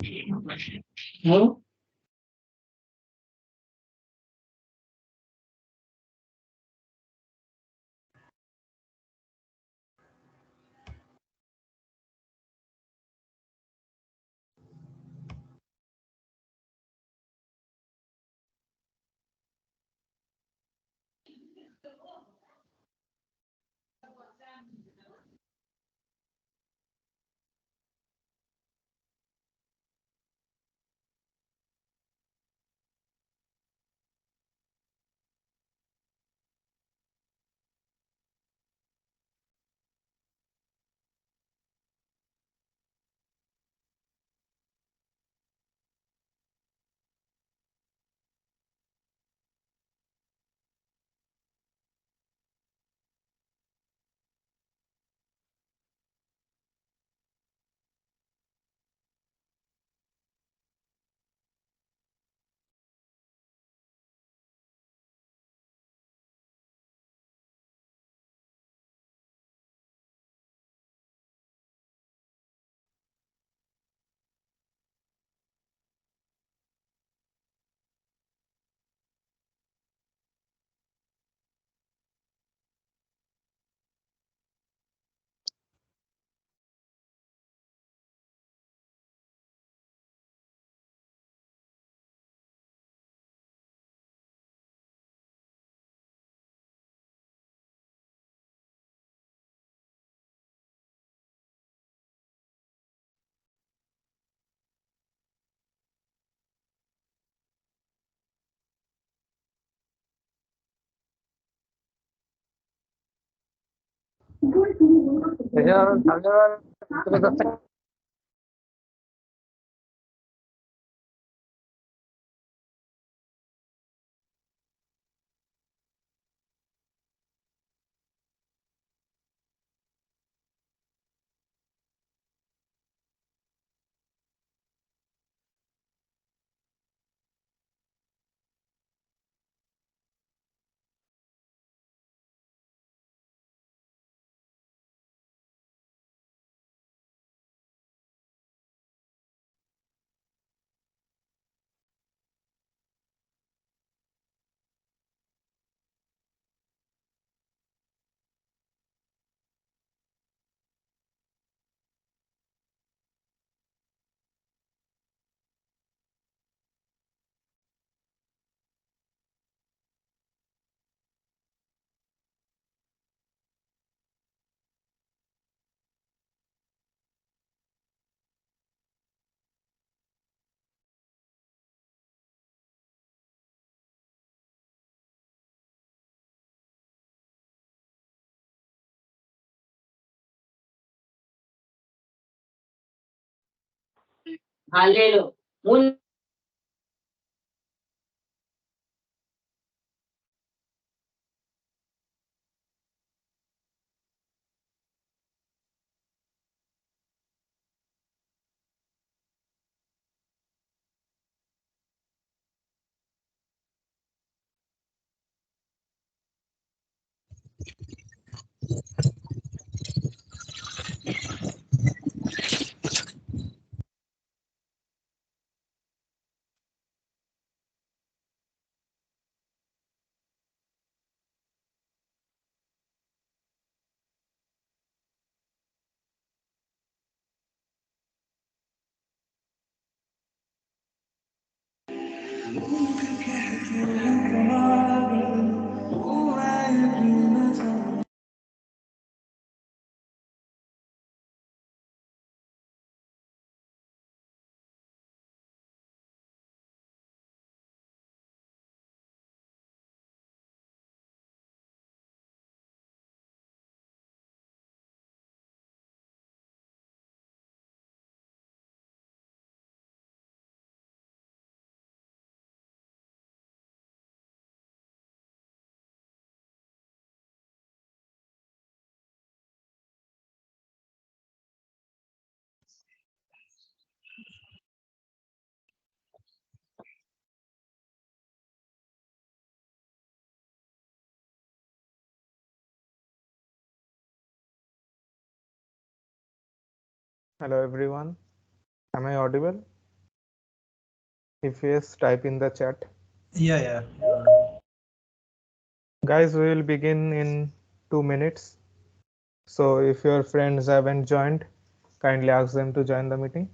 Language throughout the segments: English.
Hmm? Hallelujah. Hello everyone. Am I audible? If yes, type in the chat. Yeah, yeah, you're audible. Guys, we will begin in 2 minutes. So if your friends haven't joined, kindly ask them to join the meeting.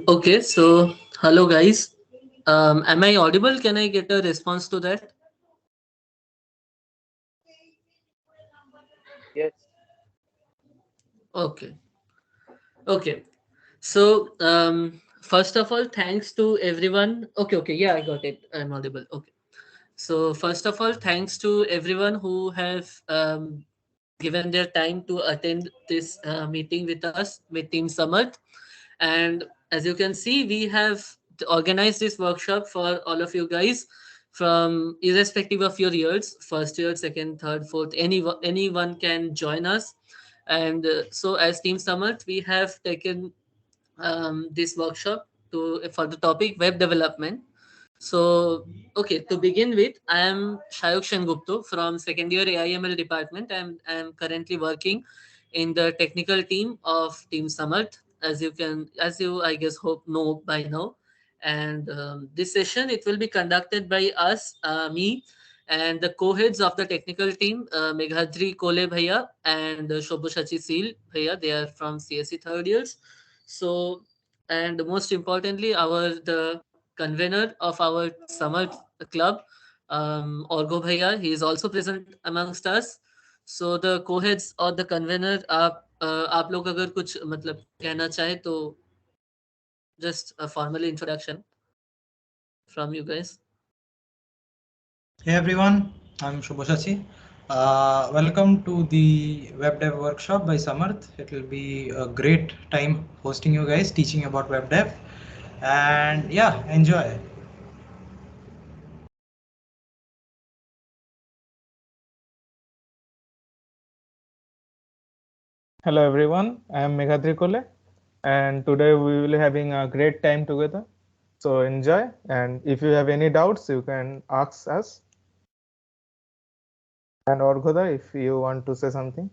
Okay, so hello guys. Am I audible? Can I get a response to that? Yes. Okay. Okay. So first of all, thanks to everyone. Okay, okay, yeah, I got it. I'm audible. Okay. So first of all, thanks to everyone who have given their time to attend this meeting with us with Team Samarth. And as you can see, we have organized this workshop for all of you guys from irrespective of your years, first year, second, third, fourth, anyone can join us. And so as Team Samarth, we have taken this workshop to for the topic web development. So, okay, to begin with, I am Shayok Shengupto from second year AIML department. I'm currently working in the technical team of Team Samarth, as you I guess hope know by now. And this session it will be conducted by us, me, and the co-heads of the technical team, Meghadri Kole Bhaiya and Shobushachi Seal Bhaiya. They are from CSE third years. So, and most importantly, our the convener of our summer club, Orgo Bhaiya. He is also present amongst us. So the co-heads or the convener, आप लोग अगर कुछ मतलब कहना चाहे तो just a formal introduction from you guys. Hey everyone, I'm Shubhashachi. Welcome to the web dev workshop by Samarth. It will be a great time hosting you guys, teaching about web dev, and yeah, enjoy. Hello everyone, I am Meghadri Kole, and today we will be having a great time together. So enjoy, and if you have any doubts, you can ask us. And Orghoda, if you want to say something.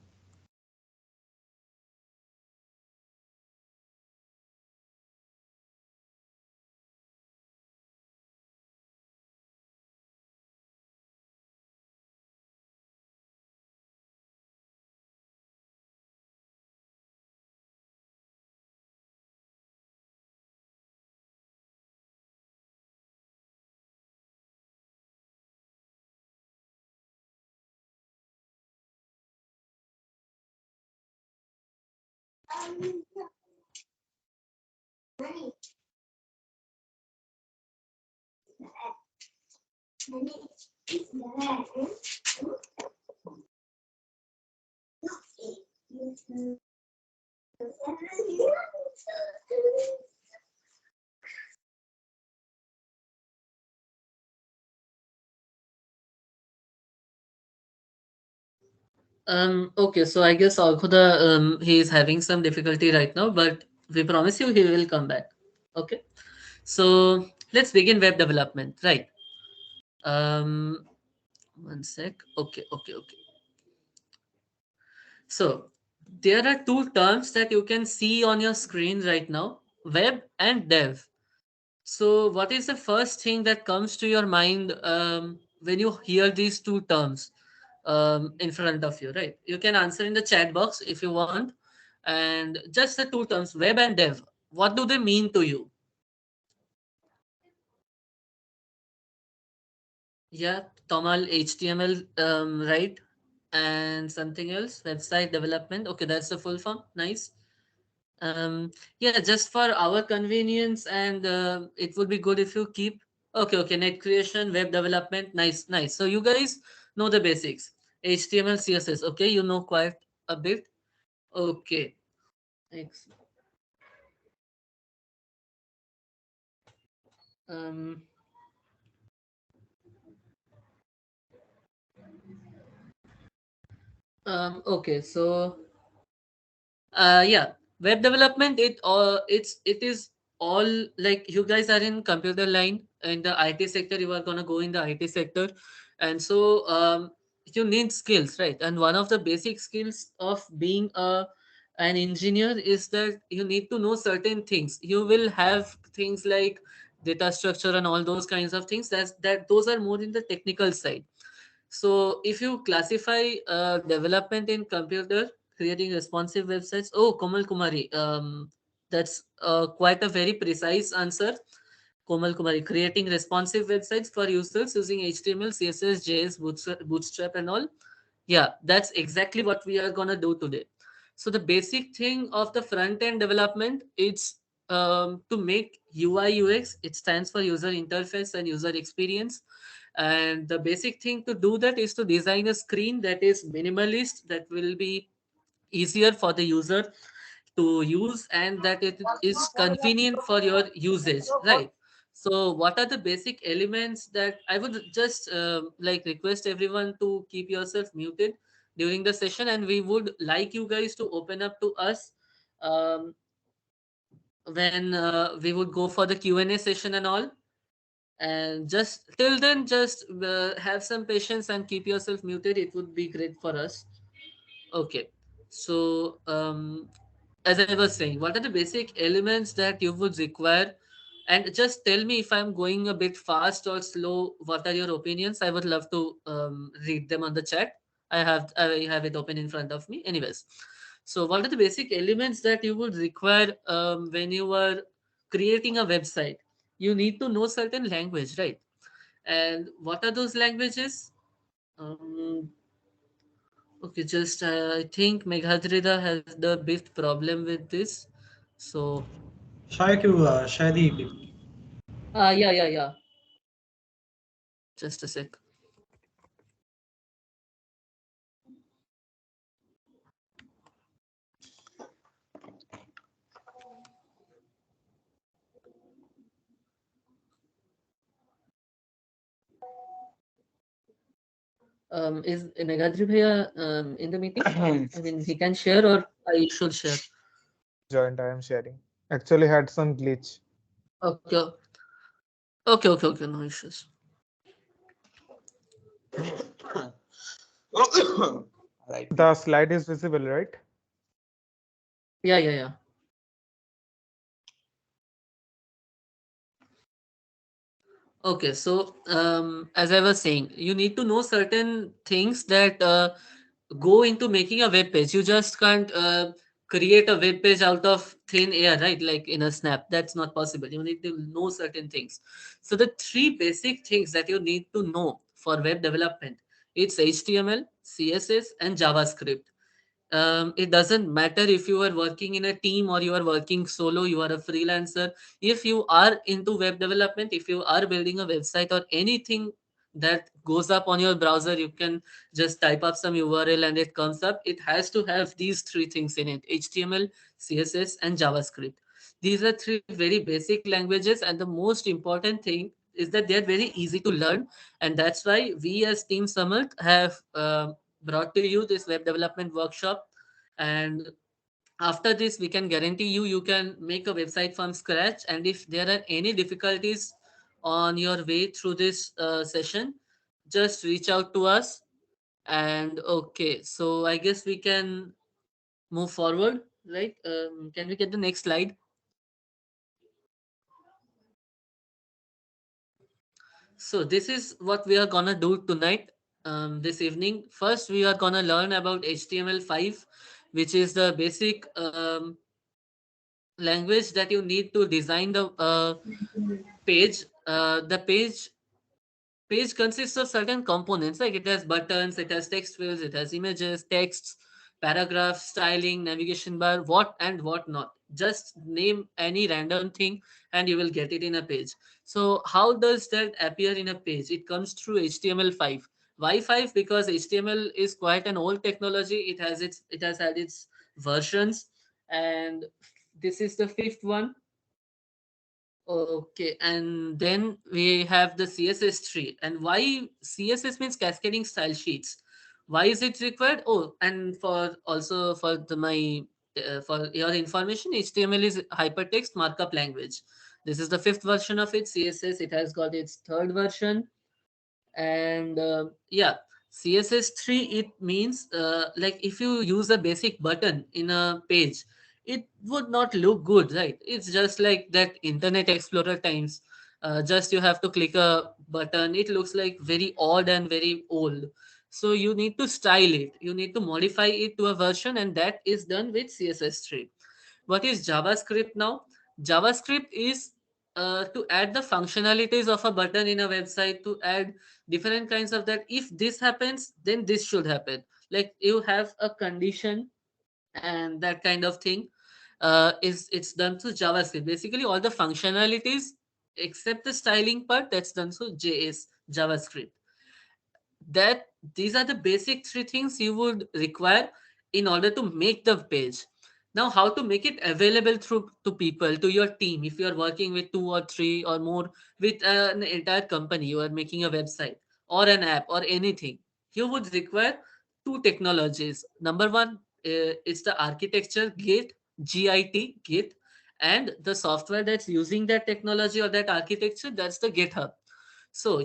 Okay, so I guess Alkhuda, he is having some difficulty right now, but we promise you he will come back. Okay, so let's begin web development, right? Um, one sec. Okay. So there are two terms that you can see on your screen right now: web and dev. So what is the first thing that comes to your mind when you hear these two terms in front of you, right? You can answer in the chat box if you want. And just the two terms, web and dev, what do they mean to you? Yeah, Tomal, HTML, right? And something else, website development. Okay, that's the full form. Nice. Yeah, just for our convenience, and it would be good if you keep. Okay, net creation, web development. Nice. So you guys know the basics. HTML, CSS. Okay, you know quite a bit. Okay. Excellent. Um, okay, so yeah, web development, it is all, like, you guys are in computer line in the IT sector, you are going to go in the IT sector. And so you need skills, right? And one of the basic skills of being an engineer is that you need to know certain things. You will have things like data structure and all those kinds of things, that those are more in the technical side. So if you classify development in computer, creating responsive websites. Oh, Komal Kumari, that's quite a very precise answer. Komal Kumari, creating responsive websites for users using HTML, CSS, JS, Bootstrap, and all. Yeah, that's exactly what we are gonna do today. So the basic thing of the front end development, it's to make UI UX. It stands for user interface and user experience. And the basic thing to do that is to design a screen that is minimalist, that will be easier for the user to use, and that it is convenient for your usage, right? So what are the basic elements that I would just like request everyone to keep yourself muted during the session, and we would like you guys to open up to us um, when we would go for the Q&A session and all. And just till then, just have some patience and keep yourself muted. It would be great for us. Okay. So, as I was saying, what are the basic elements that you would require? And just tell me if I'm going a bit fast or slow. What are your opinions? I would love to read them on the chat. I have it open in front of me. Anyways, so what are the basic elements that you would require when you are creating a website? You need to know certain language, right? And what are those languages? Um, Okay, just I think Meghadrida has the bit problem with this. So, शायद क्यों शायद ही PPT. yeah. Just a sec. Is Meghadri Bhaiya in the meeting? I mean, he can share or I should share. I joined. I am sharing. Actually, had some glitch. Okay, okay. No issues. Right. The slide is visible, right? Yeah. Okay, so as I was saying, you need to know certain things that go into making a web page. You just can't create a web page out of thin air, right? Like in a snap. That's not possible. You need to know certain things. So the three basic things that you need to know for web development, it's HTML, CSS, and JavaScript. It doesn't matter if you are working in a team or you are working solo, you are a freelancer. If you are into web development, if you are building a website or anything that goes up on your browser, you can just type up some URL and it comes up. It has to have these three things in it: HTML, CSS, and JavaScript. These are three very basic languages, and the most important thing is that they are very easy to learn. And that's why we as Team Samarth have brought to you this web development workshop. And after this, we can guarantee you can make a website from scratch. And if there are any difficulties on your way through this session, just reach out to us. And okay, so I guess we can move forward, right? Can we get the next slide? So this is what we are gonna do tonight, this evening. First, we are gonna learn about HTML5, which is the basic language that you need to design the page. The page consists of certain components, like it has buttons, it has text fields, it has images, texts, paragraphs, styling, navigation bar, what and what not. Just name any random thing and you will get it in a page. So how does that appear in a page? It comes through HTML5. Why 5? Because HTML is quite an old technology. It has had its versions, and this is the fifth one. Okay, and then we have the CSS tree. And why CSS means cascading style sheets? Why is it required? Oh, and for also for for your information, HTML is hypertext markup language. This is the fifth version of it. CSS, it has got its third version. And yeah, CSS3, it means like if you use a basic button in a page, it would not look good, right? It's just like that Internet Explorer times. Just you have to click a button, it looks like very odd and very old. So you need to style it, you need to modify it to a version, and that is done with CSS3. What is JavaScript now? JavaScript is to add the functionalities of a button in a website, to add different kinds of that. If this happens, then this should happen. Like you have a condition and that kind of thing. Is it's done through JavaScript. Basically, all the functionalities except the styling part, that's done through JS JavaScript. That these are the basic three things you would require in order to make the page. Now, how to make it available through to people, to your team? If you are working with two or three or more, with an entire company, you are making a website or an app or anything, you would require two technologies. Number one is the architecture, Git, and the software that's using that technology or that architecture, that's the GitHub. So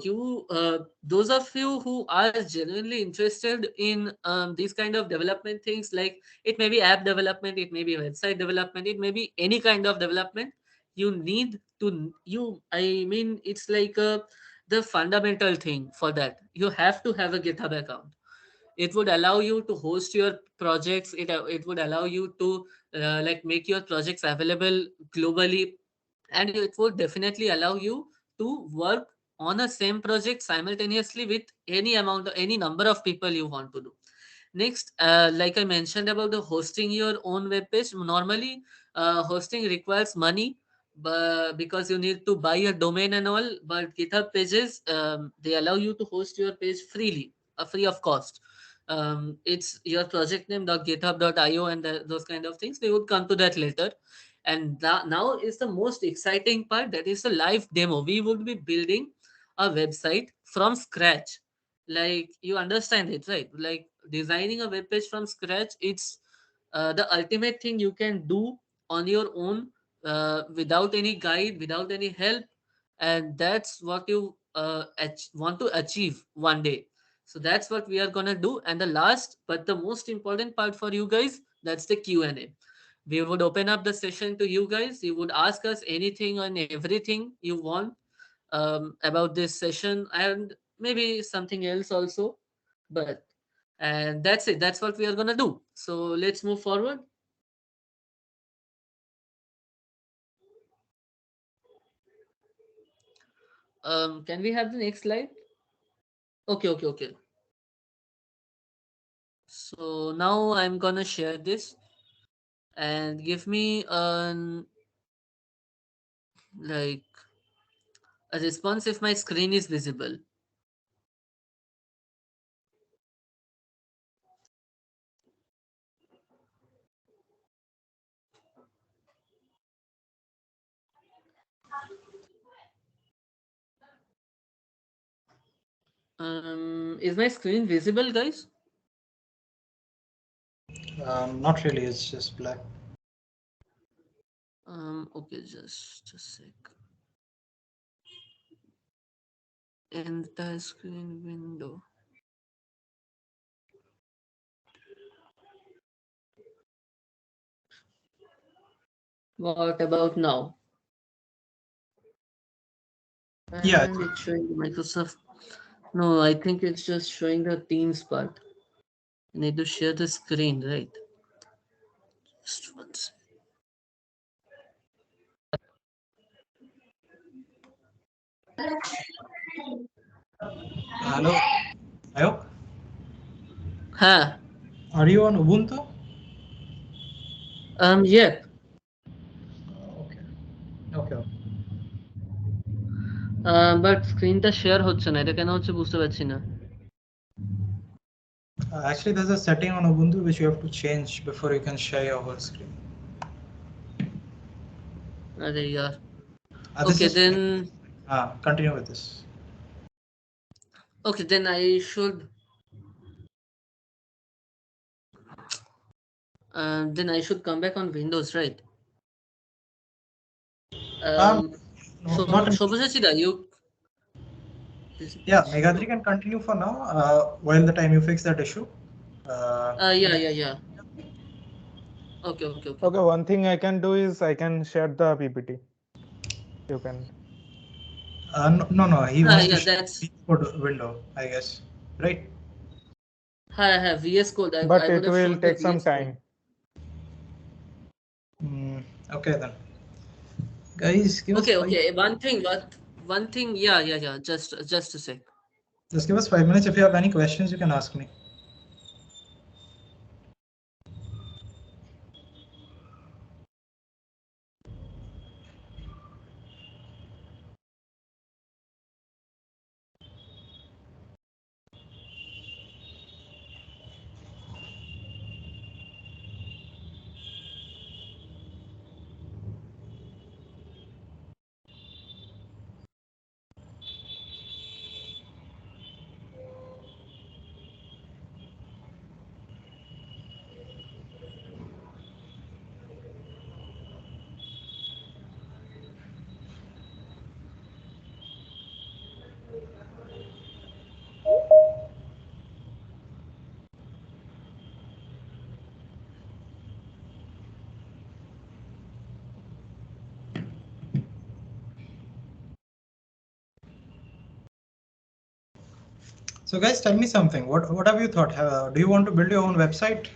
those of you who are genuinely interested in these kind of development things, like it may be app development, it may be website development, it may be any kind of development, you need to you I mean it's like the fundamental thing for that, you have to have a GitHub account. It would allow you to host your projects, it would allow you to like make your projects available globally, and it would definitely allow you to work on a same project simultaneously with any number of people you want to do. Next, like I mentioned about the hosting your own web page, normally hosting requires money, but because you need to buy a domain and all, but GitHub pages, they allow you to host your page freely, free of cost. It's your project name .github.io and those kind of things. We would come to that later. And now is the most exciting part. That is the live demo. We would be building a website from scratch. Like you understand it, right? Like designing a web page from scratch. It's the ultimate thing you can do on your own, without any guide, without any help, and that's what you want to achieve one day. So that's what we are gonna do. And the last but the most important part for you guys, that's the Q&A. We would open up the session to you guys. You would ask us anything and everything you want about this session, and maybe something else also. But and that's it, that's what we are gonna do. So let's move forward. Can we have the next slide? Okay, okay, okay. So now I'm gonna share this, and give me an like a response if my screen is visible. Is my screen visible, guys? Not really. It's just black. Okay, just a sec. Entire screen window. What about now? Yeah. And it's showing the Microsoft. No, I think it's just showing the Teams part. I need to share the screen, right? Just one sec. Hello. Ayok, Huh. are you on Ubuntu? Yep. Okay. Okay. But স্ক্রিনটা share হচ্ছে না, এটা কেন হচ্ছে বুঝতে পারছি না। Actually, there's a setting on Ubuntu which you have to change before you can share your whole screen. আরে ইয়ার। This Okay, is then fine. Continue with this. okay, then I should come back on Windows, right? Um, Um, no, not. Shobhasachida, you. Yeah, Meghadri can continue for now. While the time you fix that issue. Yeah. Okay, okay, okay. Okay, one thing I can do is I can share the PPT. You can. No. He wants to Yeah, share that's. the code window, I guess. Right? Hi, VS Code. I But would it have will showed the take some VS Code. time. Okay then. Guys, give us Okay, 5. okay. One thing. Yeah. Just a sec. Just give us 5 minutes. If you have any questions, you can ask me. So guys, tell me something. What have you thought? Do you want to build your own website?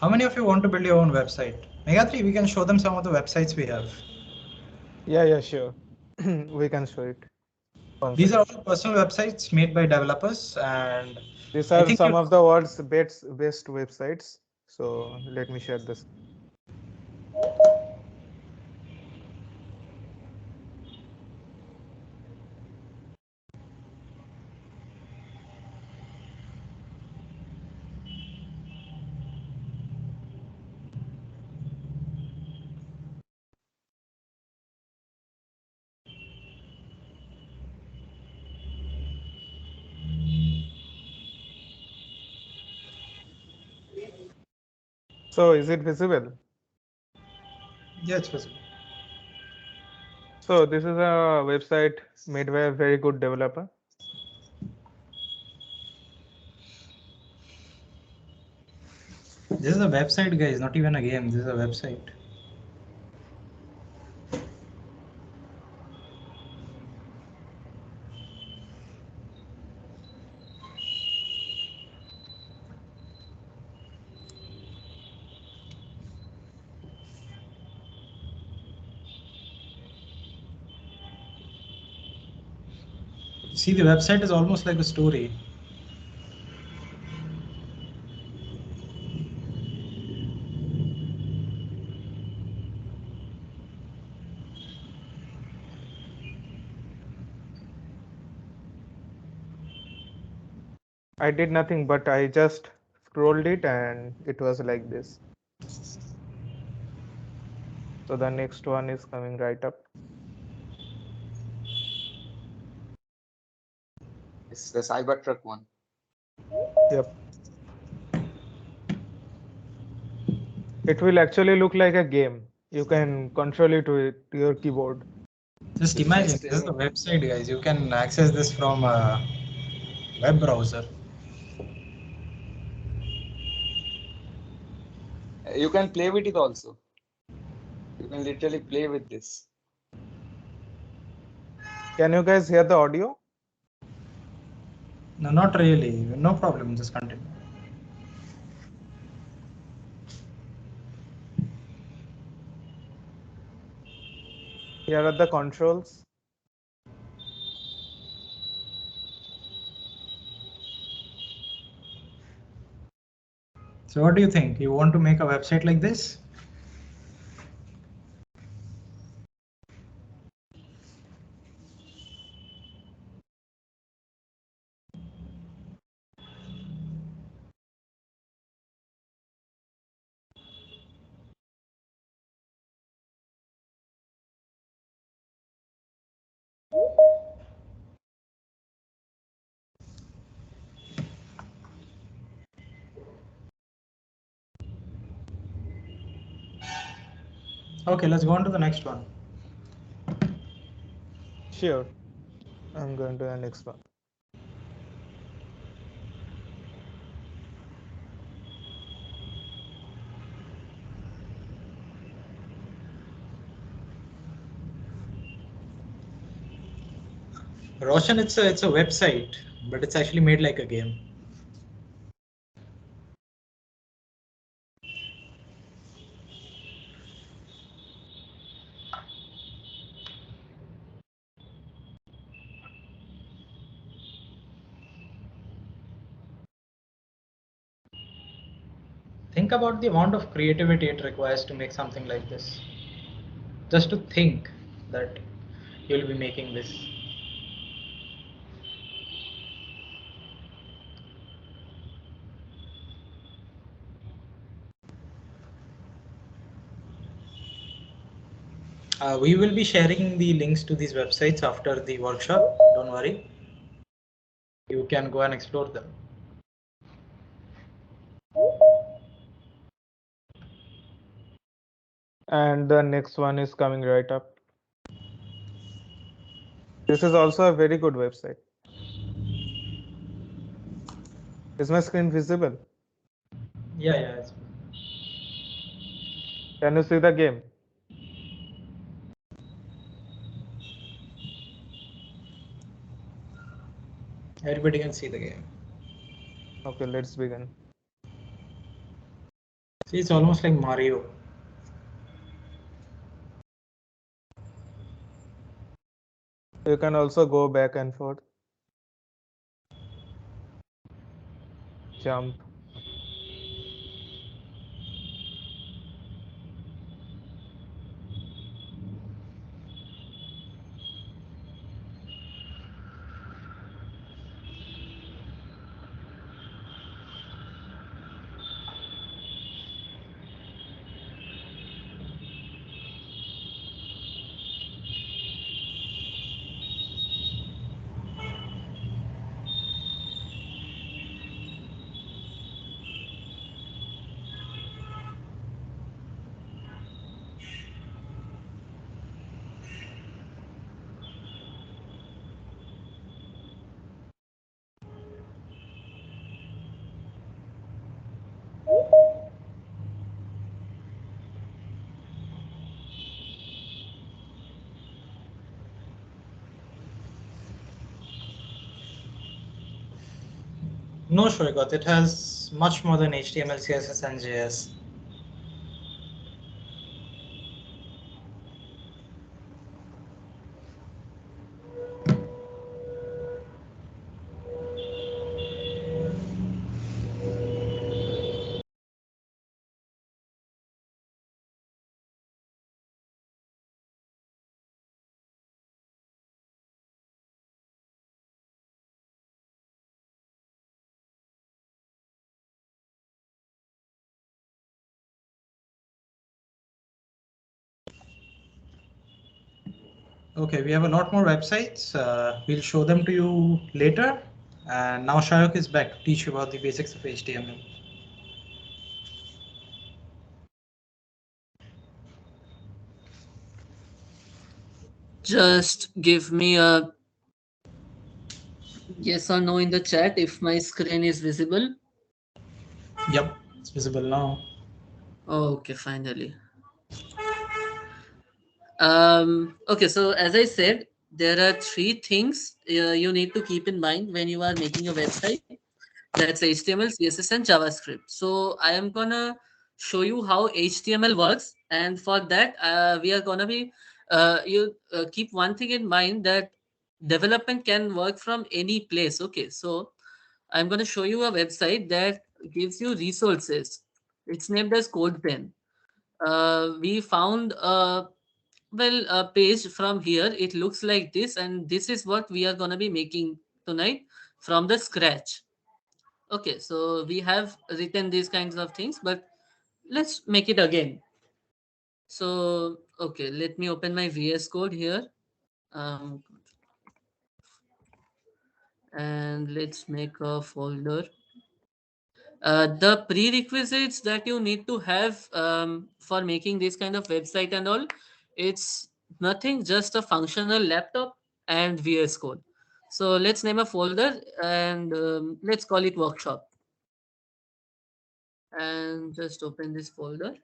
How many of you want to build your own website? Megatri, we can show them some of the websites we have. Yeah, sure. We can show it. One These are second. all personal websites made by developers, and These I are think you. some of the world's best websites. So let me share this. So is it visible? Yeah, it's possible. So this is a website made by a very good developer. This is a website, guys, not even a game. This is a website. See, the website is almost like a story. I did nothing, but I just scrolled it and it was like this. So the next one is coming right up. It's the Cybertruck one. Yep. It will actually look like a game. You can control it with your keyboard. Just It's imagine, next this is the level. website, guys. You can access this from a web browser. You can play with it also. You can literally play with this. Can you guys hear the audio? No, not really. No problem. Just continue. Here are the controls. So, what do you think? You want to make a website like this? Okay, let's go on to the next one. Sure. I'm going to the next one. Roshan, it's a website, but it's actually made like a game. Think about the amount of creativity it requires to make something like this. Just to think that you'll be making this. We will be sharing the links to these websites after the workshop. Don't worry. You can go and explore them. And the next one is coming right up. This is also a very good website. Is my screen visible? Yeah. Can you see the game? Everybody can see the game. Okay, let's begin. See, it's almost like Mario. You can also go back and forth, jump. No, Shoigat, it has much more than HTML, CSS, and JS. Okay, we have a lot more websites. We'll show them to you later. And now Shayok is back to teach you about the basics of HTML. Just give me a yes or no in the chat if my screen is visible. Yep, it's visible now. Okay, finally. Okay, so as I said, there are three things you need to keep in mind when you are making a website. That's HTML, CSS, and JavaScript. So I am gonna show you how HTML works, and for that, we are gonna be you keep one thing in mind that development can work from any place. Okay, so I'm gonna show you a website that gives you resources. It's named as CodePen. We found a page from here. It looks like this, and this is what we are gonna be making tonight from the scratch. Okay, so we have written these kinds of things, but let's make it again. So, okay, let me open my VS Code here. Um, and let's make a folder. The prerequisites that you need to have for making this kind of website and all, it's nothing, just a functional laptop and VS Code. So let's name a folder and let's call it workshop, and just open this folder.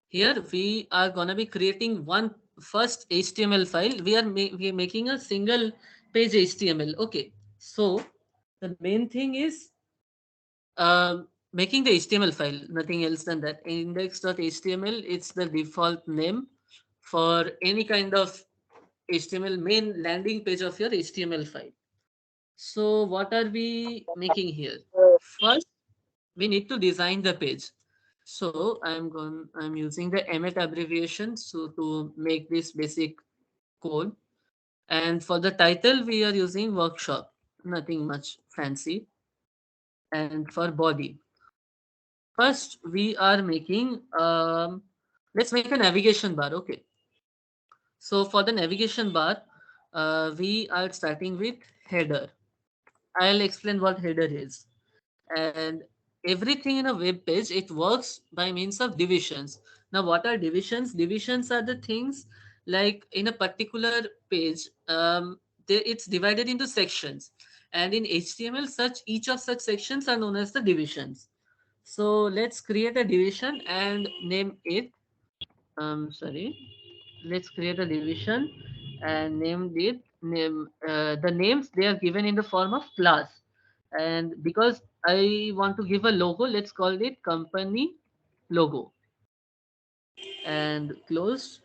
Here we are gonna be creating one first HTML file. We are making a single page HTML. Okay, so the main thing is making the HTML file. Nothing else than that. Index.html. It's the default name for any kind of HTML main landing page of your HTML file. So what are we making here? First, we need to design the page. So I'm using the emmet abbreviation so to make this basic code. And for the title, we are using workshop, nothing much fancy. And for body, first we are making let's make a navigation bar. Okay, so for the navigation bar, we are starting with header. I'll explain what header is. And everything in a web page, it works by means of divisions. Now what are divisions? Divisions are the things like in a particular page, it's divided into sections, and in HTML such each of such sections are known as the divisions. So let's create a division and name it sorry, let's create a division and name it the names they are given in the form of class. And because I want to give a logo, let's call it company logo and close.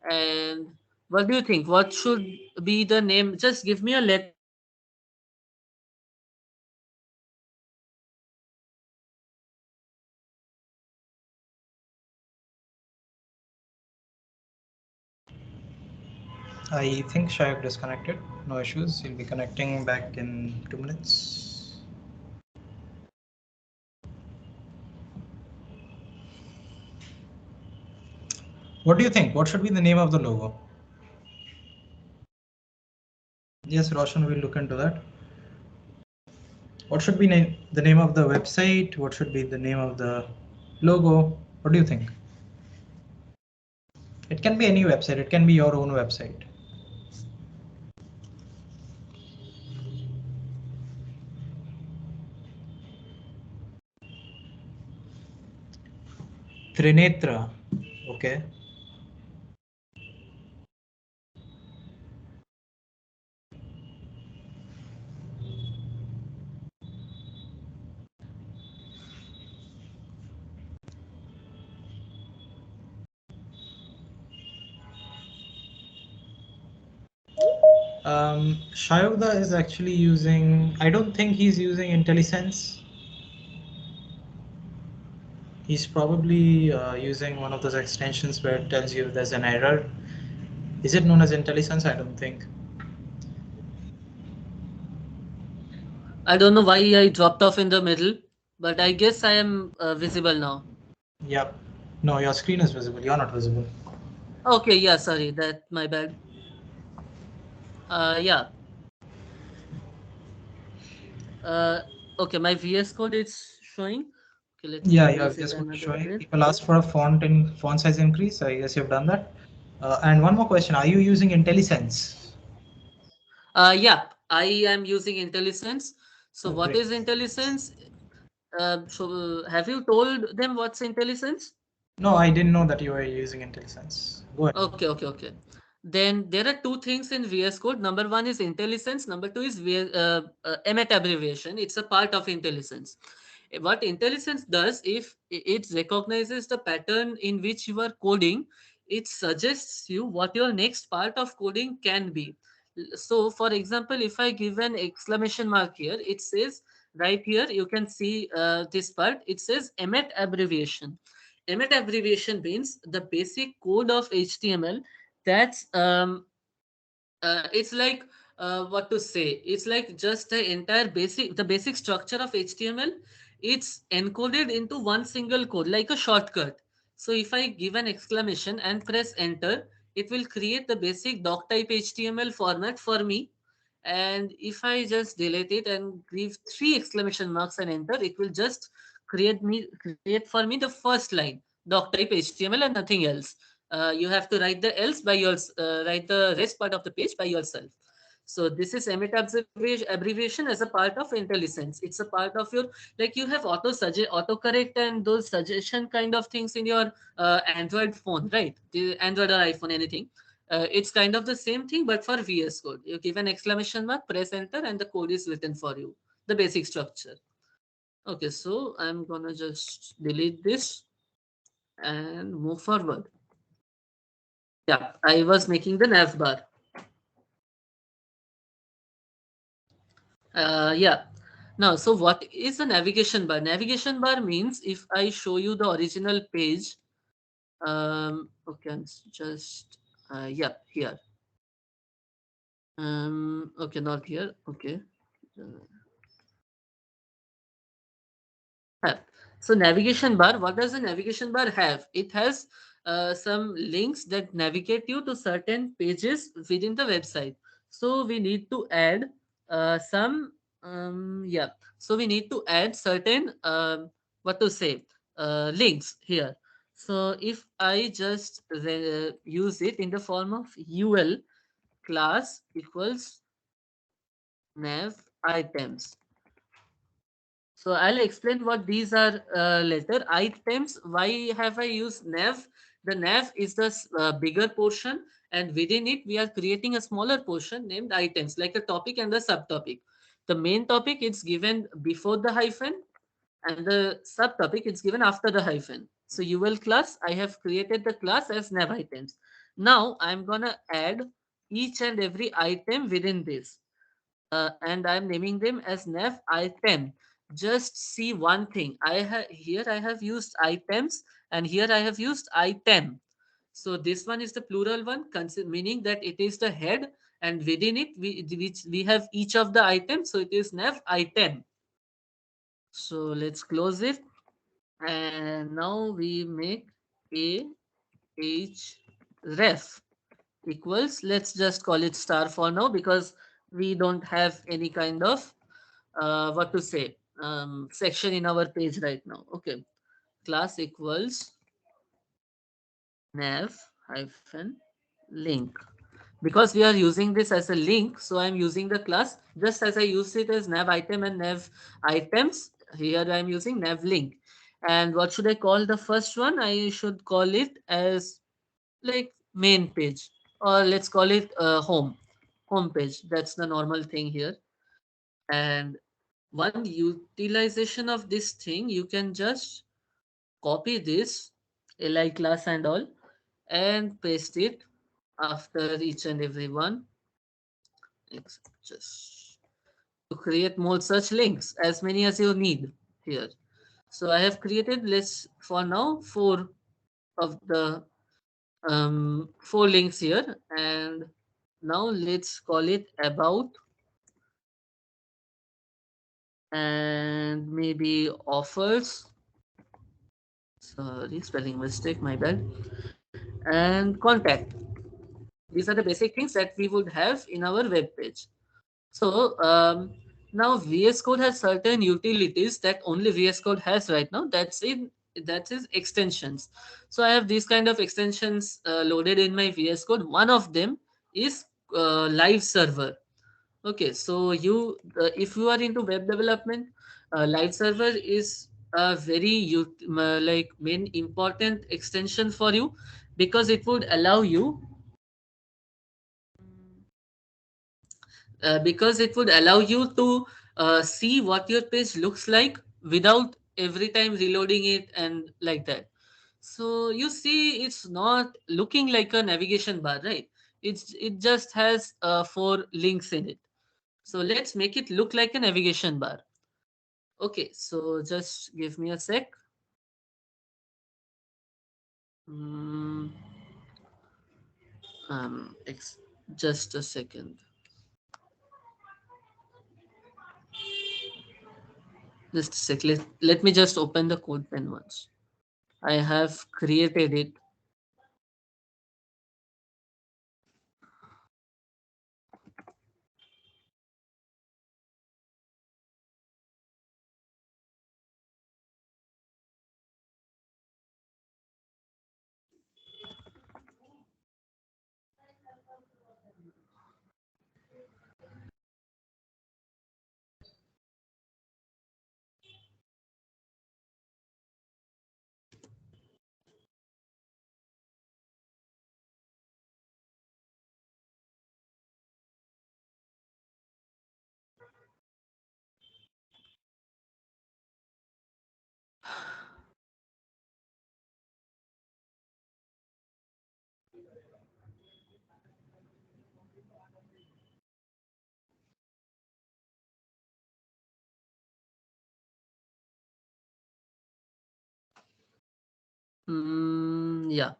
And what do you think? What should be the name? Just give me a letter of the name of the company logo. I think Shayak disconnected. No issues. He'll be connecting back in 2 minutes. What do you think? What should be the name of the logo? Yes, Roshan will look into that. What should be the name of the website? What should be the name of the logo? What do you think? It can be any website. It can be your own website. Trinetra. Okay. Shayogda is actually using, I don't think he's using IntelliSense. He's probably using one of those extensions where it tells you there's an error. Is it known as IntelliSense? I don't think. I don't know why I dropped off in the middle, but I guess I am visible now. Yep. No, your screen is visible. You're not visible. Okay, yeah, sorry, that my bad. Yeah. Uh, okay, my VS code is showing. Okay, let me Yeah, your increase it VS Code is another showing. bit. People asked for a font size increase. I guess you've done that. And one more question: are you using IntelliSense? Yeah, I am using IntelliSense. So Oh, what great. is IntelliSense? Have you told them what's IntelliSense? No, I didn't know that you were using IntelliSense. Go ahead. Okay. Then there are two things in VS Code. Number one is IntelliSense. Number two is EMET abbreviation. It's a part of IntelliSense. What IntelliSense does, if it recognizes the pattern in which you are coding, it suggests you what your next part of coding can be. So, for example, if I give an exclamation mark here, it says right here, you can see this part. It says EMET abbreviation. EMET abbreviation means the basic code of HTML. That's it's like what to say. It's like just the basic structure of HTML. It's encoded into one single code, like a shortcut. So if I give an exclamation and press enter, it will create the basic doc type HTML format for me. And if I just delete it and give three exclamation marks and enter, it will just create for me the first line doc type HTML and nothing else. You have to write the else by write the rest part of the page by yourself. So this is emit abbreviation as a part of IntelliSense. It's a part of your, like, you have autocorrect and those suggestion kind of things in your Android phone, right? The Android or iPhone, anything. It's kind of the same thing, but for VS Code. You give an exclamation mark, press enter, and the code is written for you. The basic structure. Okay, so I'm gonna just delete this and move forward. Yeah, I was making the nav bar. Yeah. Now, so what is a navigation bar? Navigation bar means if I show you the original page, okay, just, yeah, here. Okay, not here. Okay. Uh, have. So navigation bar, what does a navigation bar have? It has some links that navigate you to certain pages within the website. So we need to add some, yeah. So we need to add certain, what to say, links here. So if I just use it in the form of UL class equals nav items. So I'll explain what these are later. Items, why have I used nav? The nav is the bigger portion and within it we are creating a smaller portion named items, like a topic and a subtopic. The main topic is given before the hyphen, and the subtopic is given after the hyphen. So UL class, I have created the class as nav items. Now I'm gonna add each and every item within this, and I'm naming them as nav item. Just see one thing. I have here I have used items, and here I have used item. So this one is the plural one, meaning that it is the head, and within it we have each of the items. So it is nav item. So let's close it, and now we make a h ref equals, let's just call it star for now, because we don't have any kind of what to say, section in our page right now. Okay, class equals nav hyphen link. Because we are using this as a link, so I'm using the class just as I used it as nav item and nav items. Here I'm using nav link. And what should I call the first one? I should call it as like main page, or let's call it home page. That's the normal thing here. And one utilization of this thing, you can just copy this li class and all, and paste it after each and every one. Just to create more such links, as many as you need here. So I have created, let's for now, four of the four links here. And now let's call it about, and maybe offers, sorry, spelling mistake, my bad, and contact. These are the basic things that we would have in our web page. So now VS Code has certain utilities that only VS Code has right now. That is extensions. So I have these kind of extensions loaded in my VS Code. One of them is live server. Okay, so if you are into web development, live server is a very like main important extension for you, because it would allow you, to see what your page looks like without every time reloading it and like that. So you see, it's not looking like a navigation bar, right? It just has four links in it. So let's make it look like a navigation bar. Okay, so just give me a sec. Mm, just a second. Just a sec. Let me just open the code pen once. I have created it. Yeah,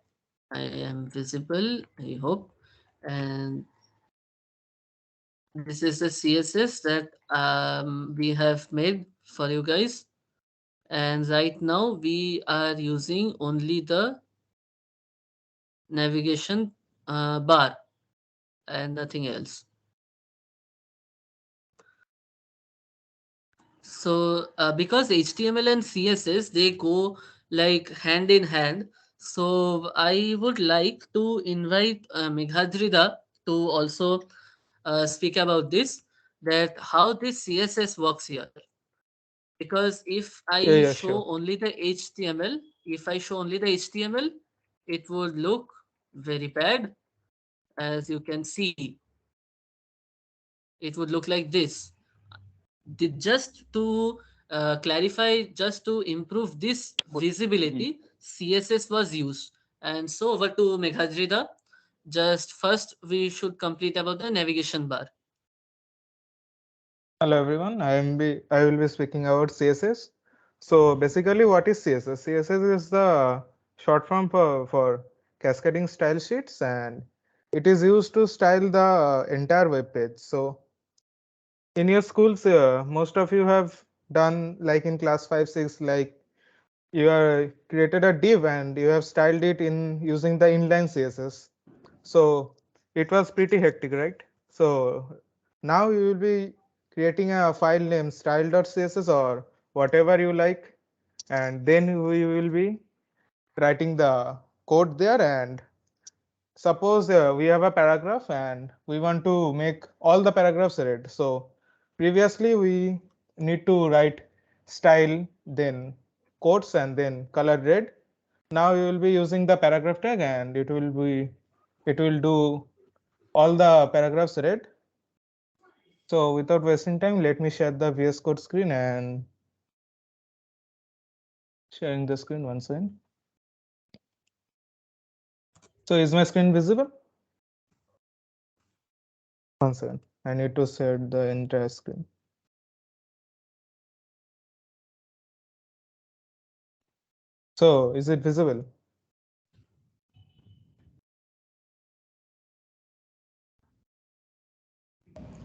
I am visible, I hope. And this is the CSS that we have made for you guys. And right now we are using only the navigation bar and nothing else. So because HTML and CSS, they go like hand in hand. So I would like to invite Meghadrida to also speak about this, that how this CSS works here. Because if I Yeah, show sure. only the HTML, if I show only the HTML, it would look very bad. as you can see, it would look like this. Just to clarify, just to improve this Mhm. visibility, CSS was used. And so over to Meghadrida. Just first, we should complete about the navigation bar. Hello everyone, I will be speaking about CSS. So basically what is CSS? CSS is the short form for cascading style sheets, and it is used to style the entire web page. So in your schools, most of you have done like in class 5, 6, like you are created a div and you have styled it in using the inline CSS. So it was pretty hectic, right? So now you will be creating a file name style.css or whatever you like, and then we will be writing the code there. And suppose we have a paragraph and we want to make all the paragraphs red. So previously we need to write style, then quotes, and then color red. Now you will be using the paragraph tag and it will do all the paragraphs red. So without wasting time, let me share the VS Code screen and sharing the screen once again. So is my screen visible? Once again, I need to share the entire screen. So is it visible?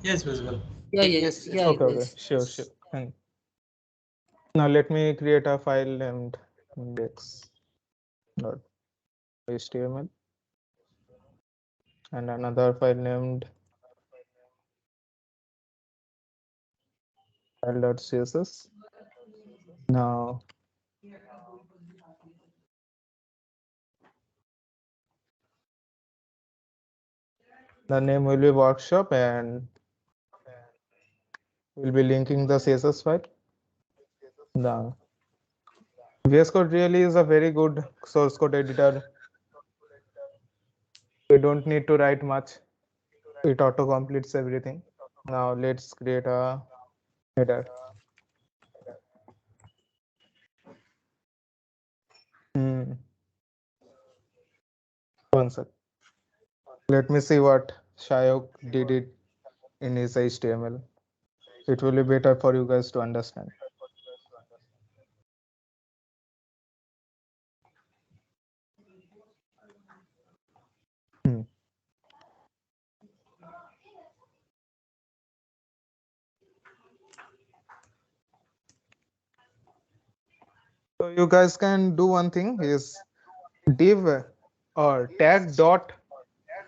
Yes, visible. Yeah, yeah, Yes, yeah, yes. it Okay, okay, is. sure, sure. And now let me create a file named index.html and another file named file.css. Now the name will be workshop and we'll be linking the CSS file. The VS Code really is a very good source code editor. We don't need to write much. It auto completes everything. Now let's create a header. Hmm. One sec. Let me see what Shayok did it in his HTML. It will be better for you guys to understand. Hmm. So you guys can do one thing is div or tag dot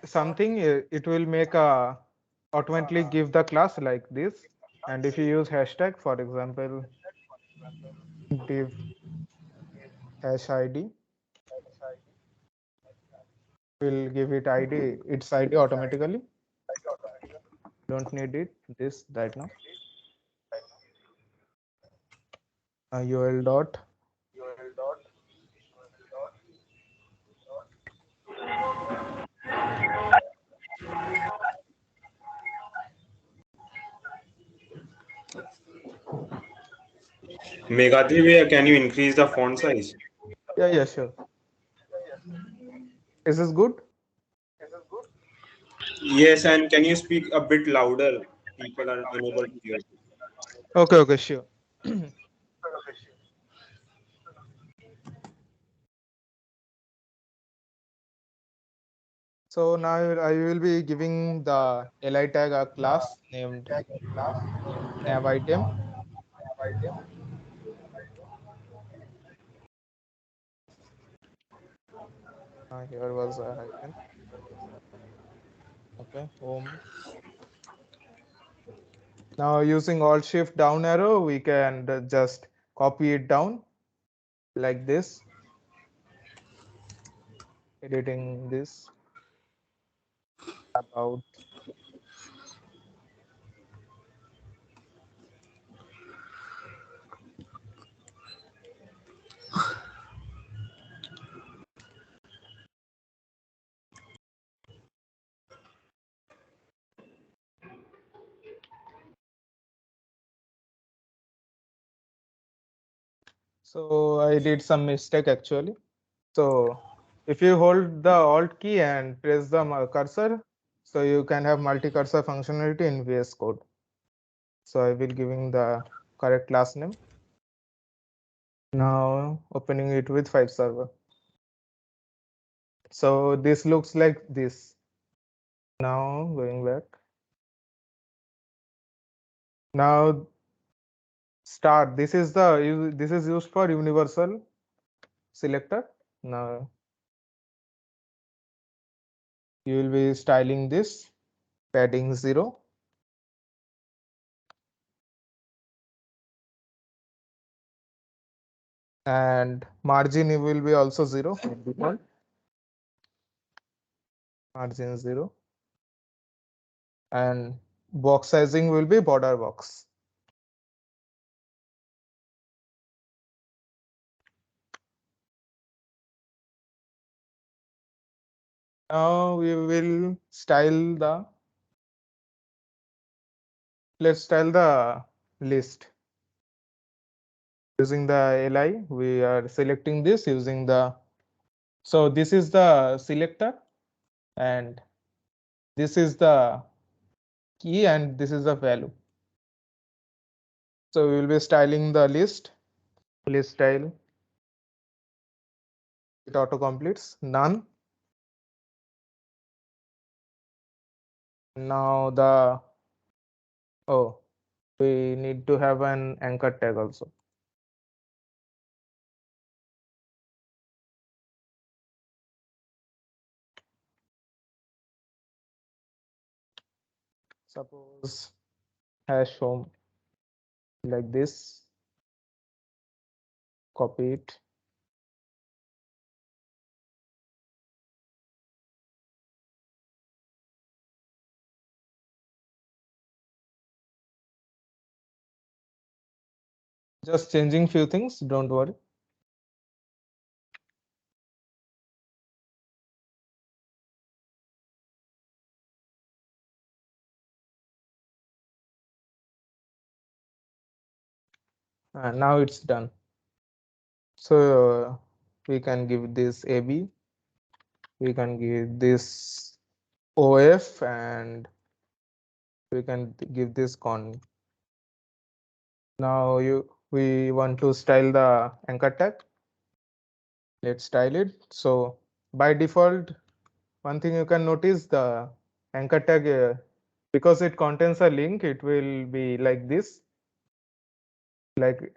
something. It will make a automatically give the class like this. And if you use hashtag, for example, div hash id, will give it id its id automatically. Don't need it this right now. UL dot Meghadri, can you increase the font size? yeah, yeah, sure. Is this good? Yes, and can you speak a bit louder? People are unable to hear. Okay, okay, sure. So now I will be giving the li tag a class named nav item. Here was a hyphen. Okay, home. Now using Alt Shift down arrow, we can just copy it down like this, editing this about. So I did some mistake actually. So if you hold the Alt key and press the cursor, so you can have multi-cursor functionality in VS Code. So I will giving the correct class name. Now opening it with 5 server. So this looks like this. Now going back. Now start. This is used for universal selector. Now you will be styling this padding 0. And margin will be also 0 by default. Margin 0. And box sizing will be border box. Now we will style the, let's style the list. Using the li, we are selecting this using the, so this is the selector and this is the key and this is the value. So we will be styling the list style. It auto completes none. Now the, oh, we need to have an anchor tag also. Suppose hash home like this, copy it. Just changing few things, don't worry. And now it's done. So we can give this AB, we can give this OF, and we can give this con. Now we want to style the anchor tag. Let's style it. So by default, one thing you can notice, the anchor tag, because it contains a link, it will be like this. Like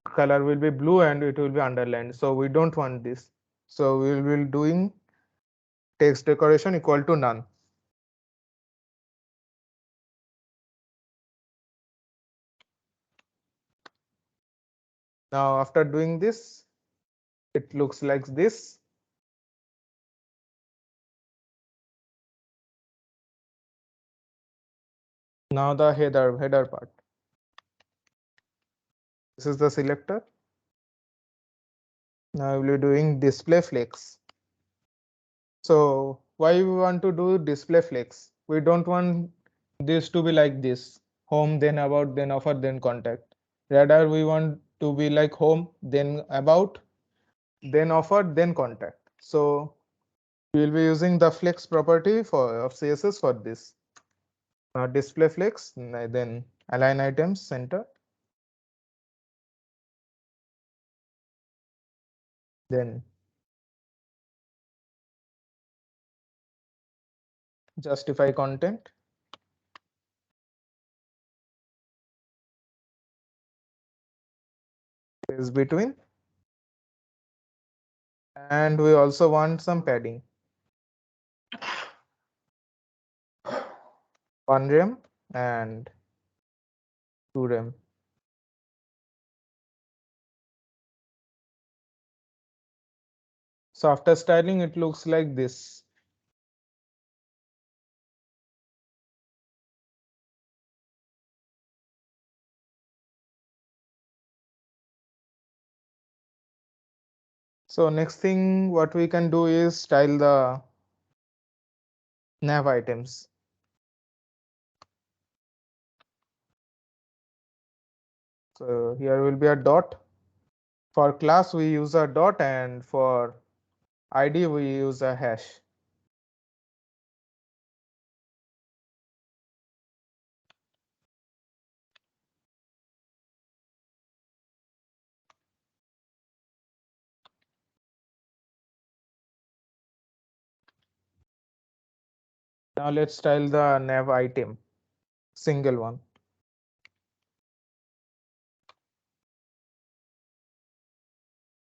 color will be blue and it will be underlined. So we don't want this. So we will be doing text decoration equal to none. Now after doing this, it looks like this. Now the header part. This is the selector. Now we will be doing display flex. So why we want to do display flex? We don't want this to be like this: home, then about, then offer, then contact. Rather we want to be like home, then about, then offer, then contact. So we will be using the flex property of CSS for this. Now display flex, then align items center, then justify content, is between, and we also want some padding. 1 rem and 2 rem. So after styling, it looks like this. So next thing what we can do is style the nav items. So here will be a dot For class, we use a dot, and for ID, we use a hash. Now let's style the nav item, single one.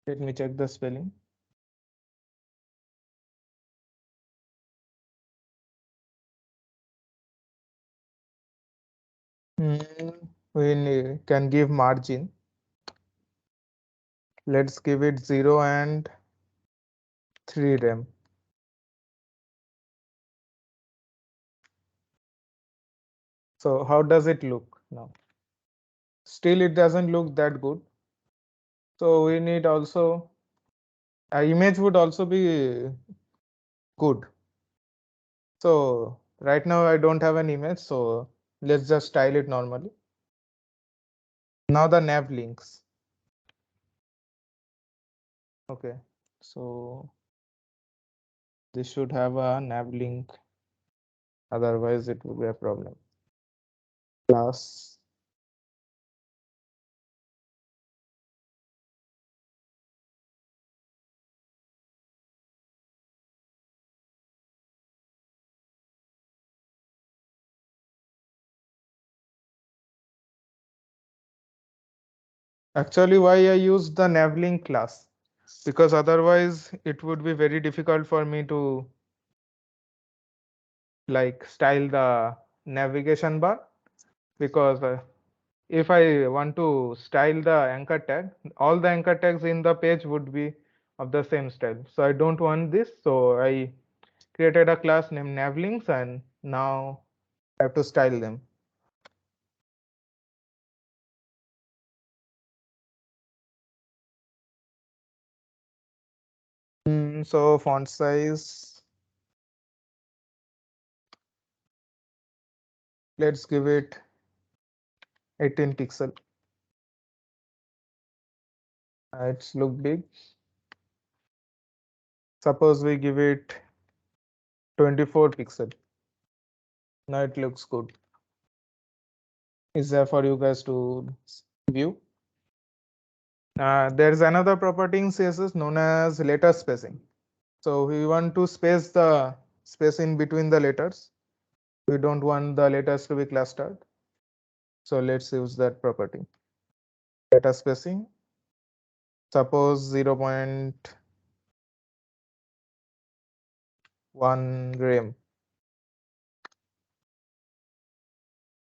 Let me check the spelling. We can give margin. Let's give it 0 and 3 rem. So how does it look now? Still, it doesn't look that good. So we need also image would also be good. So right now I don't have an image, so let's just style it normally. Now the nav links. Okay, so this should have a nav link. Otherwise, it will be a problem. Class. Actually, why I use the navlink class? Because otherwise it would be very difficult for me to like style the navigation bar, because if I want to style the anchor tag, all the anchor tags in the page would be of the same style. So I don't want this. So I created a class named navlinks, and now I have to style them. So font size, let's give it 18 pixel. It's look big. Suppose we give it 24 pixel. Now it looks good. Is there for you guys to view? There's another property in CSS known as letter spacing. So we want to space the space in between the letters. We don't want the letters to be clustered. So let's use that property. Letter spacing. Suppose 0.1 rem.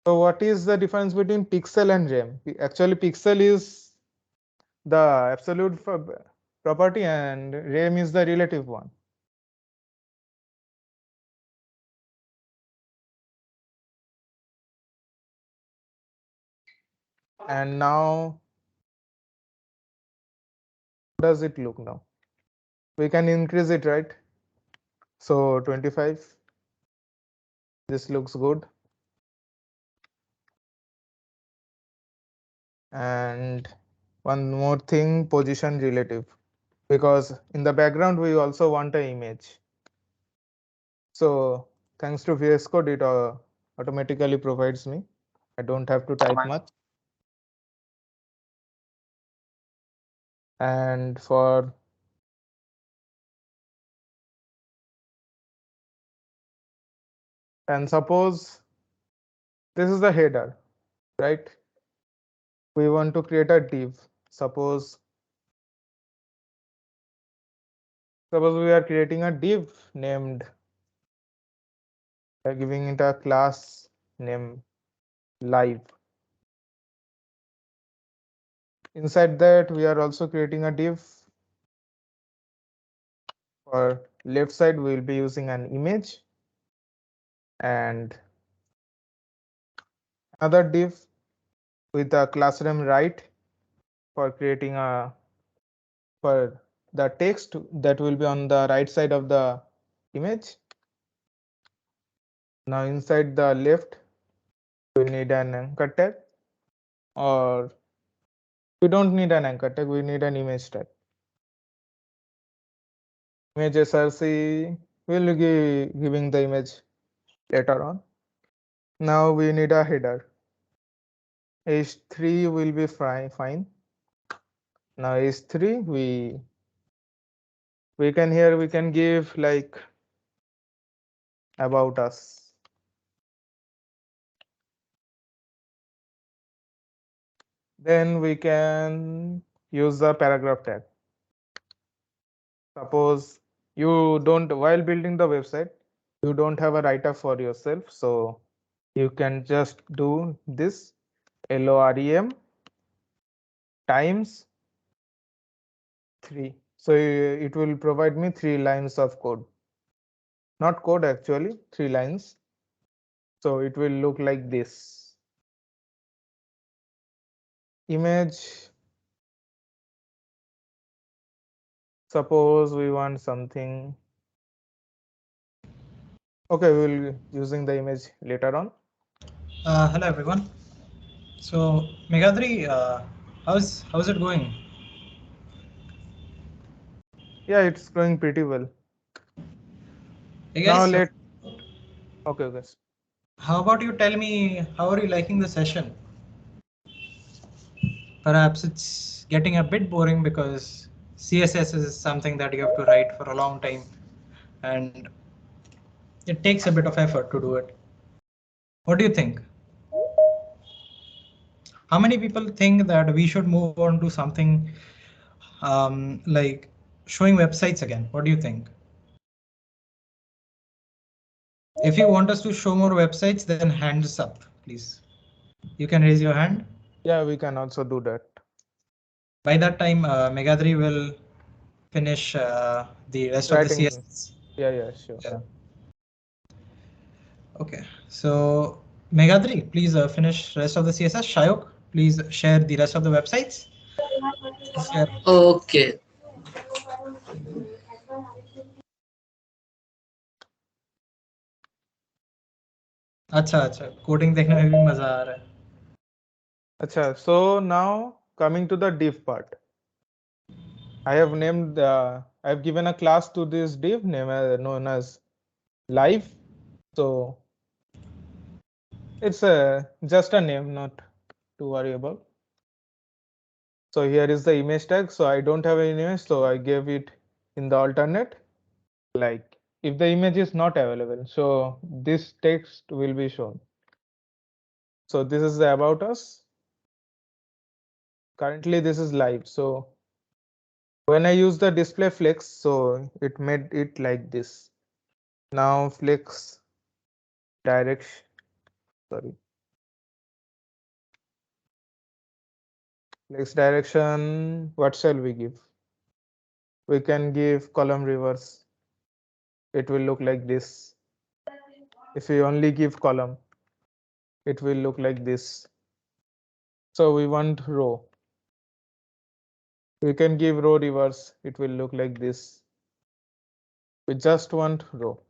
So what is the difference between pixel and rem? Actually, pixel is the absolute property and rem is the relative one. And now, how does it look now? We can increase it, right? So 25. This looks good. And one more thing, position relative, because in the background we also want an image. So thanks to VS Code, it automatically provides me. I don't have to type much. And for suppose this is the header, right? We want to create a div. Suppose we are creating a div named, giving it a class name live. Inside that, we are also creating a div. For left side, we will be using an image and another div with a class name right for creating a for the text that will be on the right side of the image. Now inside the left, we need an anchor tag, or We don't need an anchor tag, we need an image tag. Image src will be giving the image later on. Now we need a header. H3 will be fine. Now H3 we can here we can give like about us. Then we can use the paragraph tag. Suppose you don't, while building the website, you don't have a write-up for yourself, so you can just do this LOREM times 3. So it will provide me 3 lines of code. Not code actually, 3 lines. So it will look like this. Image. Suppose we want something. Okay, we will be using the image later on. Hello everyone. So Megadri, how's it going? Yeah, it's going pretty well. Hey Now guys, okay, guys. how about you tell me how are you liking the session? Perhaps it's getting a bit boring because CSS is something that you have to write for a long time and it takes a bit of effort to do it. What do you think? How many people think that we should move on to something like showing websites again? What do you think? If you want us to show more websites, then hands up, please. You can raise your hand. Yeah, we can also do that. By that time, Megadri will finish the rest of the Writing. CSS. Yeah, sure. Yeah. Okay, so Megadri, please finish rest of the CSS. Shayok, please share the rest of the websites. Share. Okay. अच्छा coding देखने में भी मजा आ रहा है. Acha, so now coming to the div part. I have named I have given a class to this div name known as live. So it's just a name, not to worry about. So here is the image tag. So I don't have an image, so I gave it in the alternate. Like if the image is not available, so this text will be shown. So this is the about us. Currently this is live. So when I use the display flex, so it made it like this. Now flex direction, sorry, flex direction, what shall we give? We can give column reverse. It will look like this. If we only give column, it will look like this. So we want row. We can give row reverse. It will look like this. We just want row.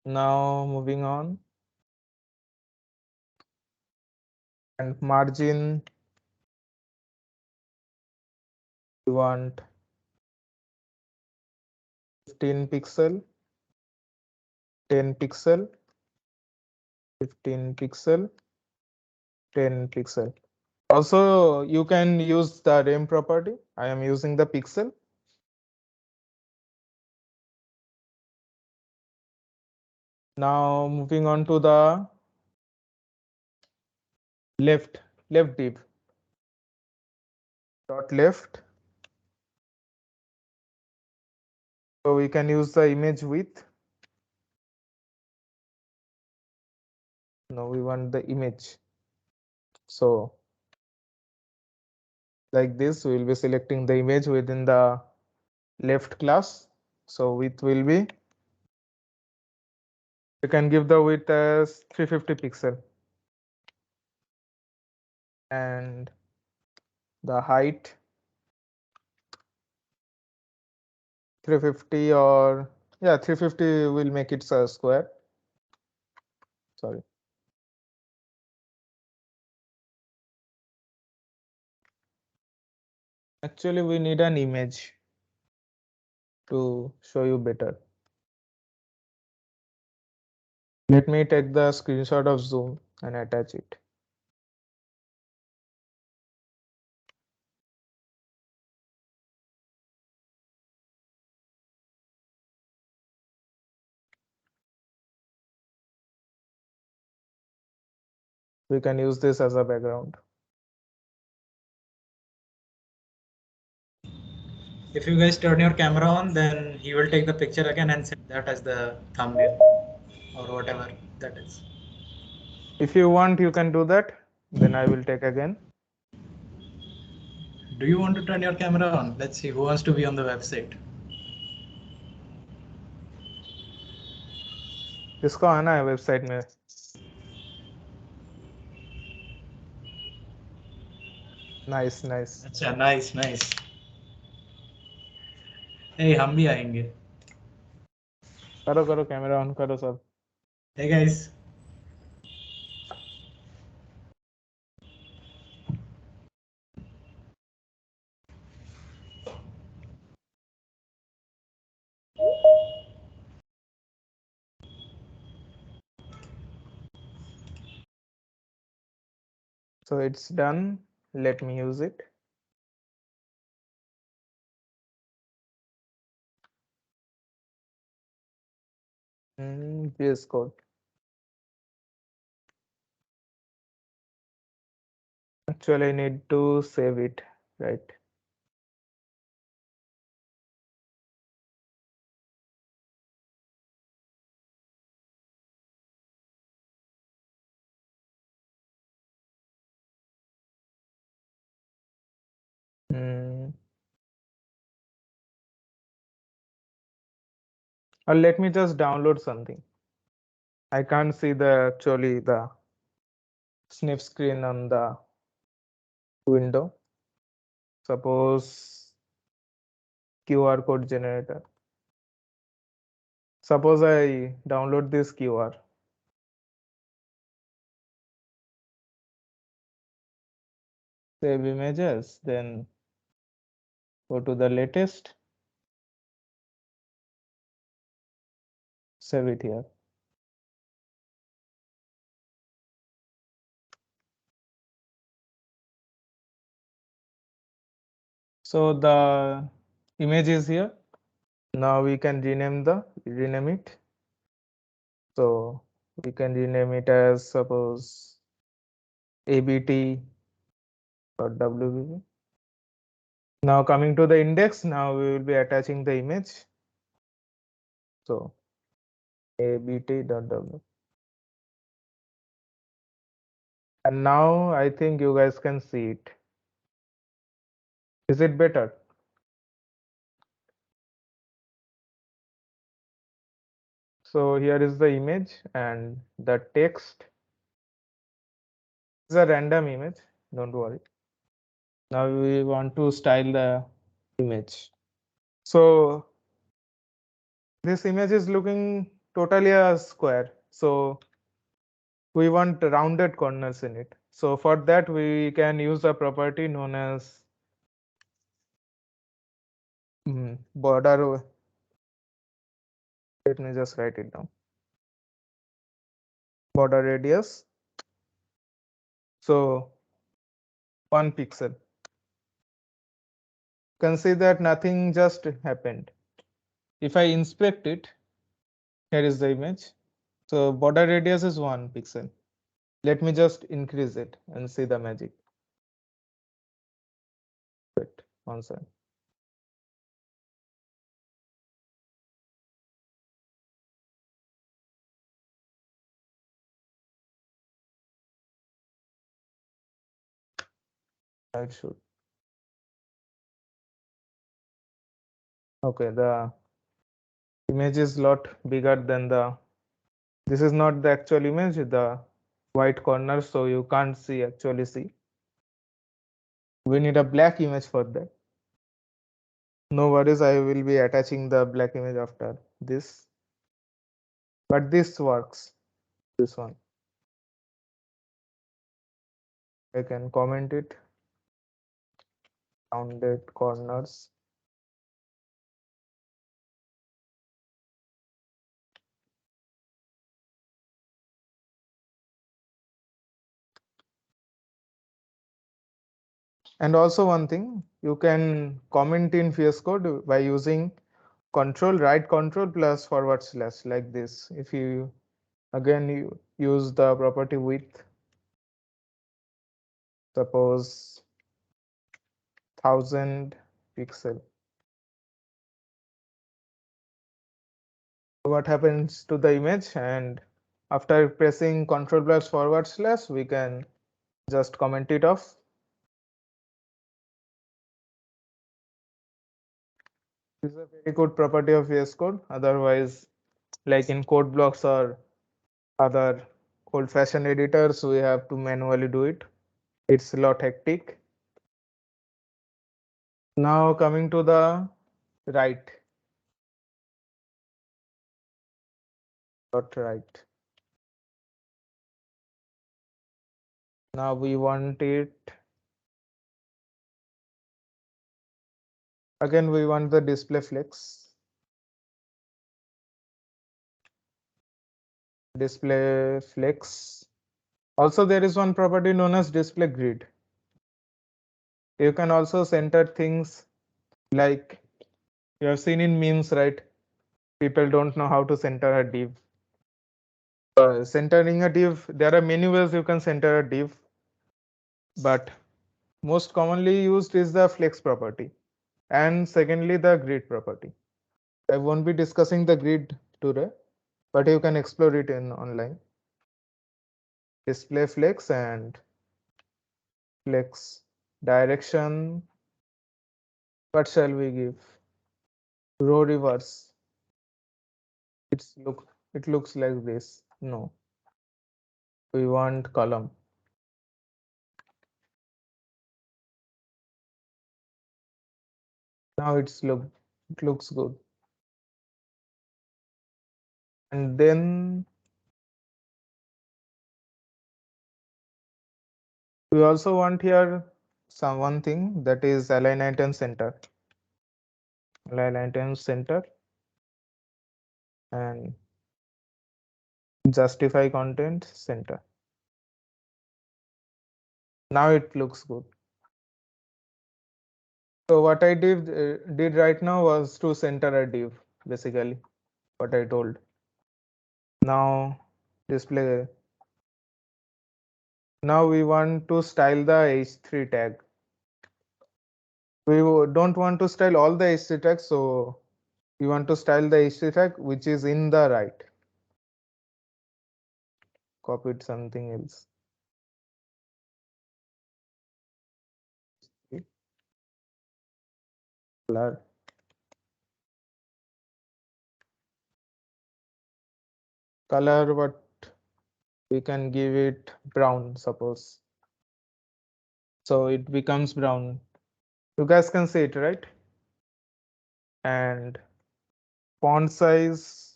Now moving on. And margin, we want 15 pixel, 10 pixel, 15 pixel, 10 pixel. Also, you can use the rem property. I am using the pixel. Now moving on to the left div. Dot left. So we can use the image width. No, we want the image. So like this, we will be selecting the image within the left class. So width will be, you can give the width as 350 pixel. And the height 350, or yeah, 350 will make it a square. Sorry. Actually, we need an image to show you better. Let me take the screenshot of Zoom and attach it. We can use this as a background. If you guys turn your camera on, then he will take the picture again and set that as the thumbnail or whatever that is. If you want, you can do that. Then I will take again. Do you want to turn your camera on? Let's see who wants to be on the website. इसको आना है website में. Nice, nice. अच्छा, nice, nice. Hey, हम भी आएंगे. करो करो कैमरा ऑन करो सब. Hey guys. So it's done. Let me use it. VS Code. Actually, I need to save it, right? Or let me just download something. I can't see the actually the snip screen on the window. Suppose QR code generator. Suppose I download this QR. Save images, then go to the latest. Save it here. So the image is here. Now we can rename it. So we can rename it as suppose ABT or WBB. Now coming to the index, now we will be attaching the image. So abt.w. And now I think you guys can see it. Is it better? So here is the image and the text. It's a random image, don't worry. Now we want to style the image. So this image is looking totally a square. So we want rounded corners in it. So for that we can use a property known as border. Let me just write it down. Border radius. So 1 pixel. You can see that nothing just happened. If I inspect it, here is the image. So border radius is 1 pixel. Let me just increase it and see the magic. Wait, 1 second. I should. Okay, the image is lot bigger than the. This is not the actual image, the white corner, so you can't actually see. We need a black image for that. No worries, I will be attaching the black image after this. But this works. This one. I can comment it. rounded corners. And also one thing, you can comment in VS Code by using control plus forward slash like this. If you again you use the property width, suppose 1000 pixel. What happens to the image? And after pressing control plus forward slash, we can just comment it off. This is a very good property of VS Code. Otherwise, like in code blocks or other old-fashioned editors, we have to manually do it. It's a lot hectic. Now coming to the right. Dot right. Now we want it. Again, we want the display flex. Display flex. Also, there is one property known as display grid. You can also center things like you have seen in memes, right? People don't know how to center a div. Centering a div, there are many ways you can center a div, but most commonly used is the flex property, and secondly the grid property. I won't be discussing the grid today, but you can explore it in online. Display flex and flex direction. What shall we give? Row reverse. It looks like this. No, we want column. Now it looks good. And then we also want here some one thing, that is align item center. Align item center and justify content center. Now it looks good. So what I did right now was to center a div, basically what I told. Now display. Now we want to style the h3 tag. We don't want to style all the h3 tags, so we want to style the h3 tag which is in the right. Copied something else. Color. Color, what we can give it brown, suppose. So it becomes brown. You guys can see it, right? And font size,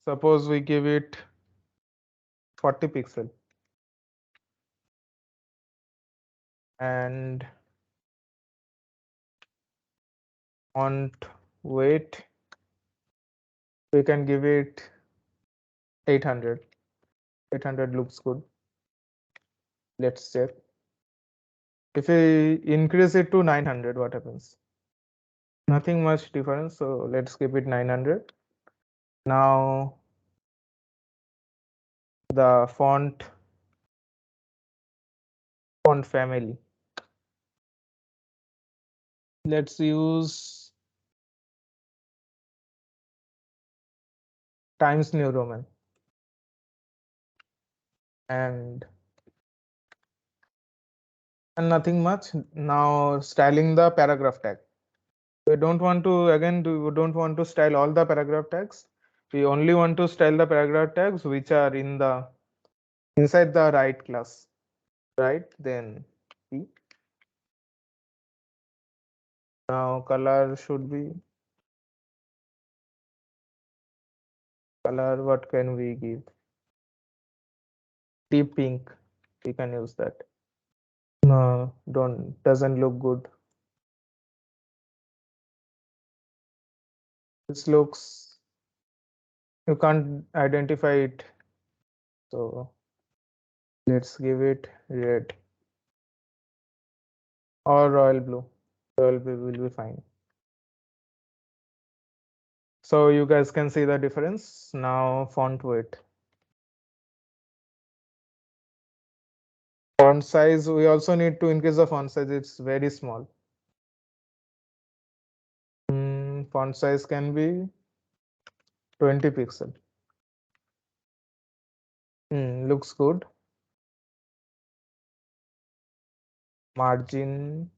suppose we give it 40 pixel. And font weight, we can give it 800. 800 looks good. Let's check. If we increase it to 900, what happens? Nothing much difference, so let's keep it 900. Now the font family. Let's use Times New Roman. And nothing much. Now styling the paragraph tag. We don't want to, again, we don't want to style all the paragraph tags. We only want to style the paragraph tags which are in the inside the right class. Right, then P. Now color should be color. What can we give? Deep pink. We can use that. No, doesn't look good. This looks, you can't identify it. So let's give it red or royal blue. Royal blue will be fine. So you guys can see the difference. Now font weight. Font size, we also need to increase the font size. It's very small. Font size can be 20 pixel. Looks good. Margin,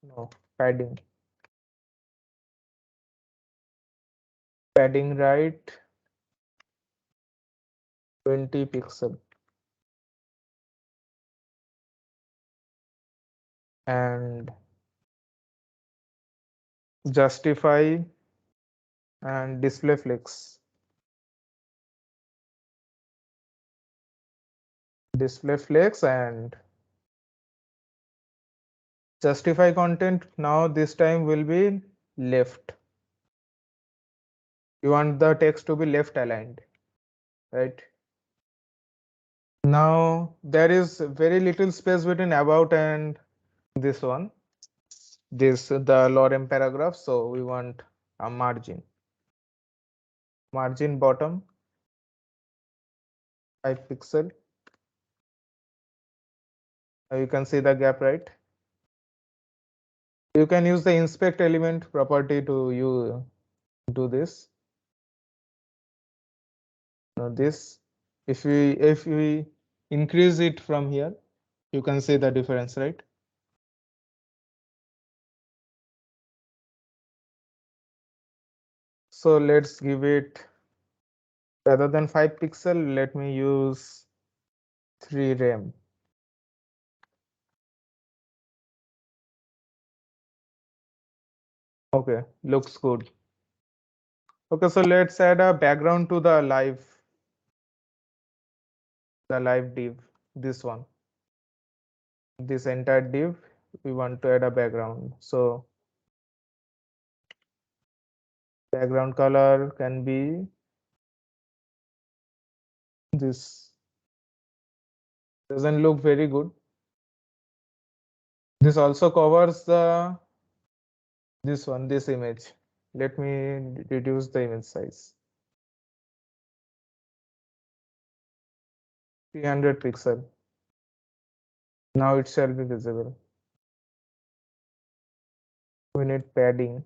no, padding. Padding right, 20 pixel. And justify and display flex. Display flex and justify content now this time will be left. You want the text to be left aligned, right? Now there is very little space between about and this one, this the lorem paragraph, so we want a margin. Margin bottom 5 pixel. You can see the gap, right? You can use the inspect element property to you do this. Now this, if we increase it from here, you can see the difference, right? So let's give it, rather than 5 pixel, let me use 3 rem. Okay, looks good. Okay, so let's add a background to the live div, this one. This entire div, we want to add a background. So background color can be this. Doesn't look very good. This also covers this image. Let me reduce the image size. 300 pixel. Now it shall be visible. We need padding.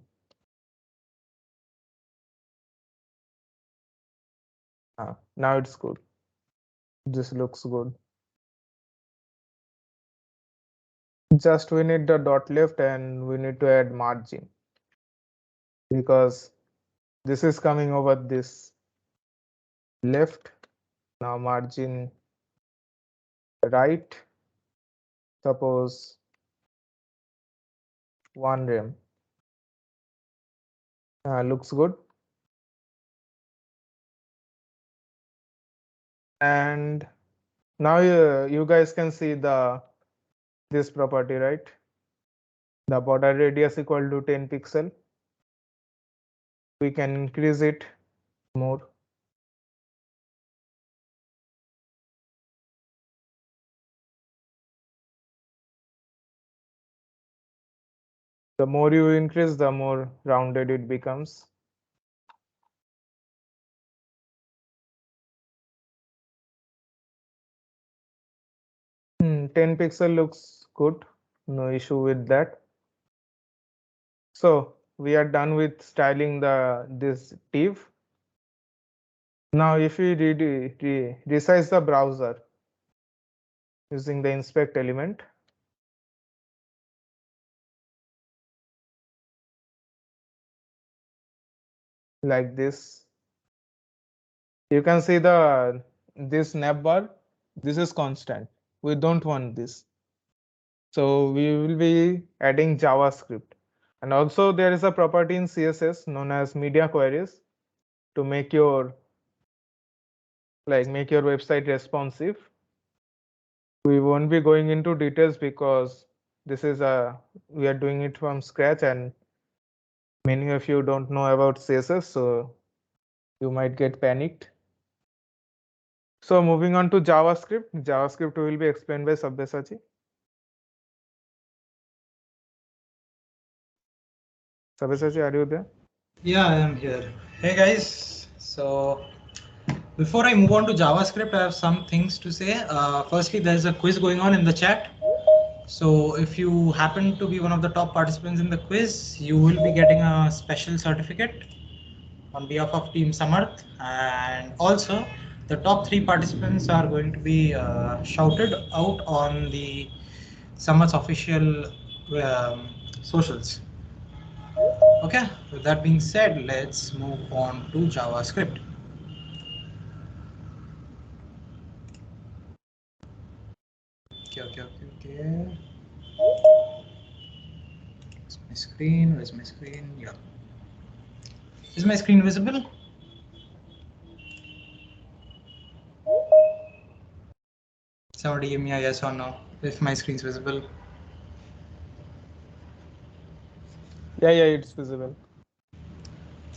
Now it's good. This looks good. Just we need the dot left and we need to add margin because this is coming over this left. Now margin right, suppose 1 rem. Looks good. And now you guys can see this property, right? The border radius equal to 10 pixel. We can increase it more. The more you increase, the more rounded it becomes. Hmm, 10 pixel looks good. No issue with that. So we are done with styling this div. Now if we resize the browser using the inspect element, like this, you can see this navbar. This is constant. We don't want this. So we will be adding JavaScript. And also there is a property in CSS known as media queries to make your website responsive. We won't be going into details because this is we are doing it from scratch and many of you don't know about CSS, so you might get panicked. So moving on to JavaScript. JavaScript will be explained by Sabyasachi. Sabyasachi, are you there? Yeah, I am here. Hey guys. So before I move on to JavaScript, I have some things to say. Firstly, there's a quiz going on in the chat. So if you happen to be one of the top participants in the quiz, you will be getting a special certificate on behalf of Team Samarth. And also, the top 3 participants are going to be shouted out on the Samarth's official socials. Okay, with that being said, let's move on to JavaScript. Okay. Where's my screen? Where's my screen? Yeah. Is my screen visible? Somebody give me a yes or no if my screen is visible. Yeah, it's visible.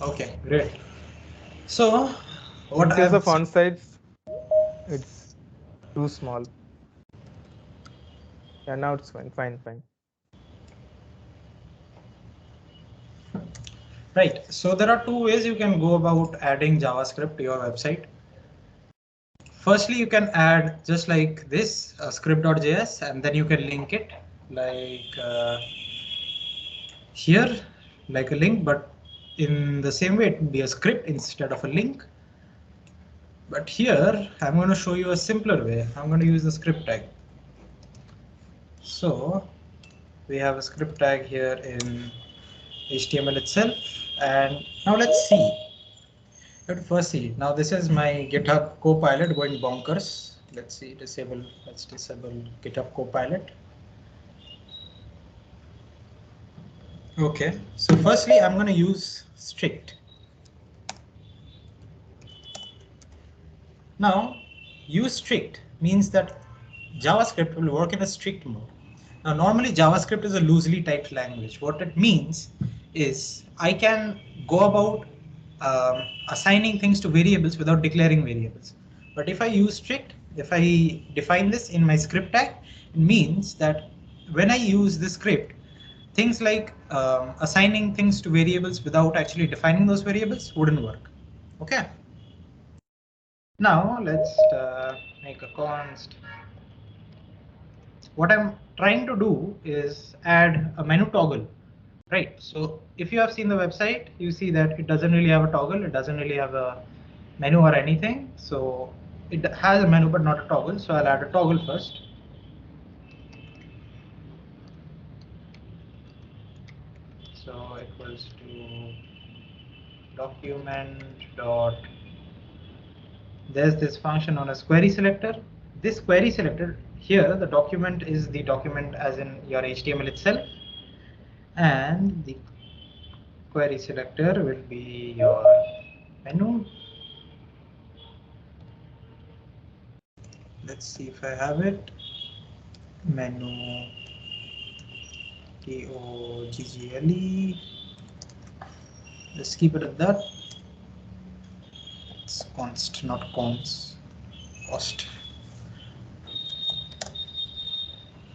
Okay, great. So, what In case I've of font size, it's too small. Yeah, now it's fine. Right. So there are 2 ways you can go about adding JavaScript to your website. Firstly, you can add just like this script.js, and then you can link it like here, like a link, but in the same way it would be a script instead of a link. But here I'm going to show you a simpler way. I'm going to use the script tag. So we have a script tag here in HTML itself, and now let's see. First see, now this is my GitHub Copilot going bonkers. Let's disable GitHub Copilot. Okay, so firstly I'm going to use strict. Now use strict means that JavaScript will work in a strict mode. Now normally JavaScript is a loosely typed language. What it means is I can go about assigning things to variables without declaring variables. But if I use strict, if I define this in my script tag, it means that when I use the script, things like assigning things to variables without actually defining those variables wouldn't work. Okay. Now let's make a const. What I'm trying to do is add a menu toggle, right? So if you have seen the website, you see that it doesn't really have a toggle. It doesn't really have a menu or anything. So it has a menu, but not a toggle. So I'll add a toggle first. So equals to document dot. There's this function known as query selector. This query selector here, the document is the document as in your HTML itself, and the query selector will be your menu. Let's see if I have it. Menu toggle. Let's keep it at that. It's const, not cons. Cost.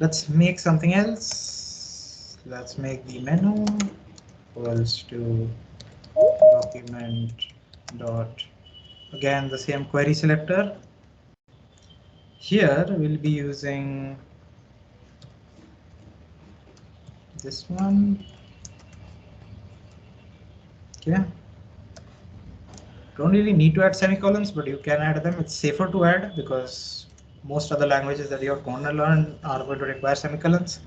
Let's make something else. Let's make the menu equals to document dot, again the same query selector. Here we'll be using this one. Okay. Don't really need to add semicolons, but you can add them. It's safer to add because most other languages that you're going to learn are going to require semicolons.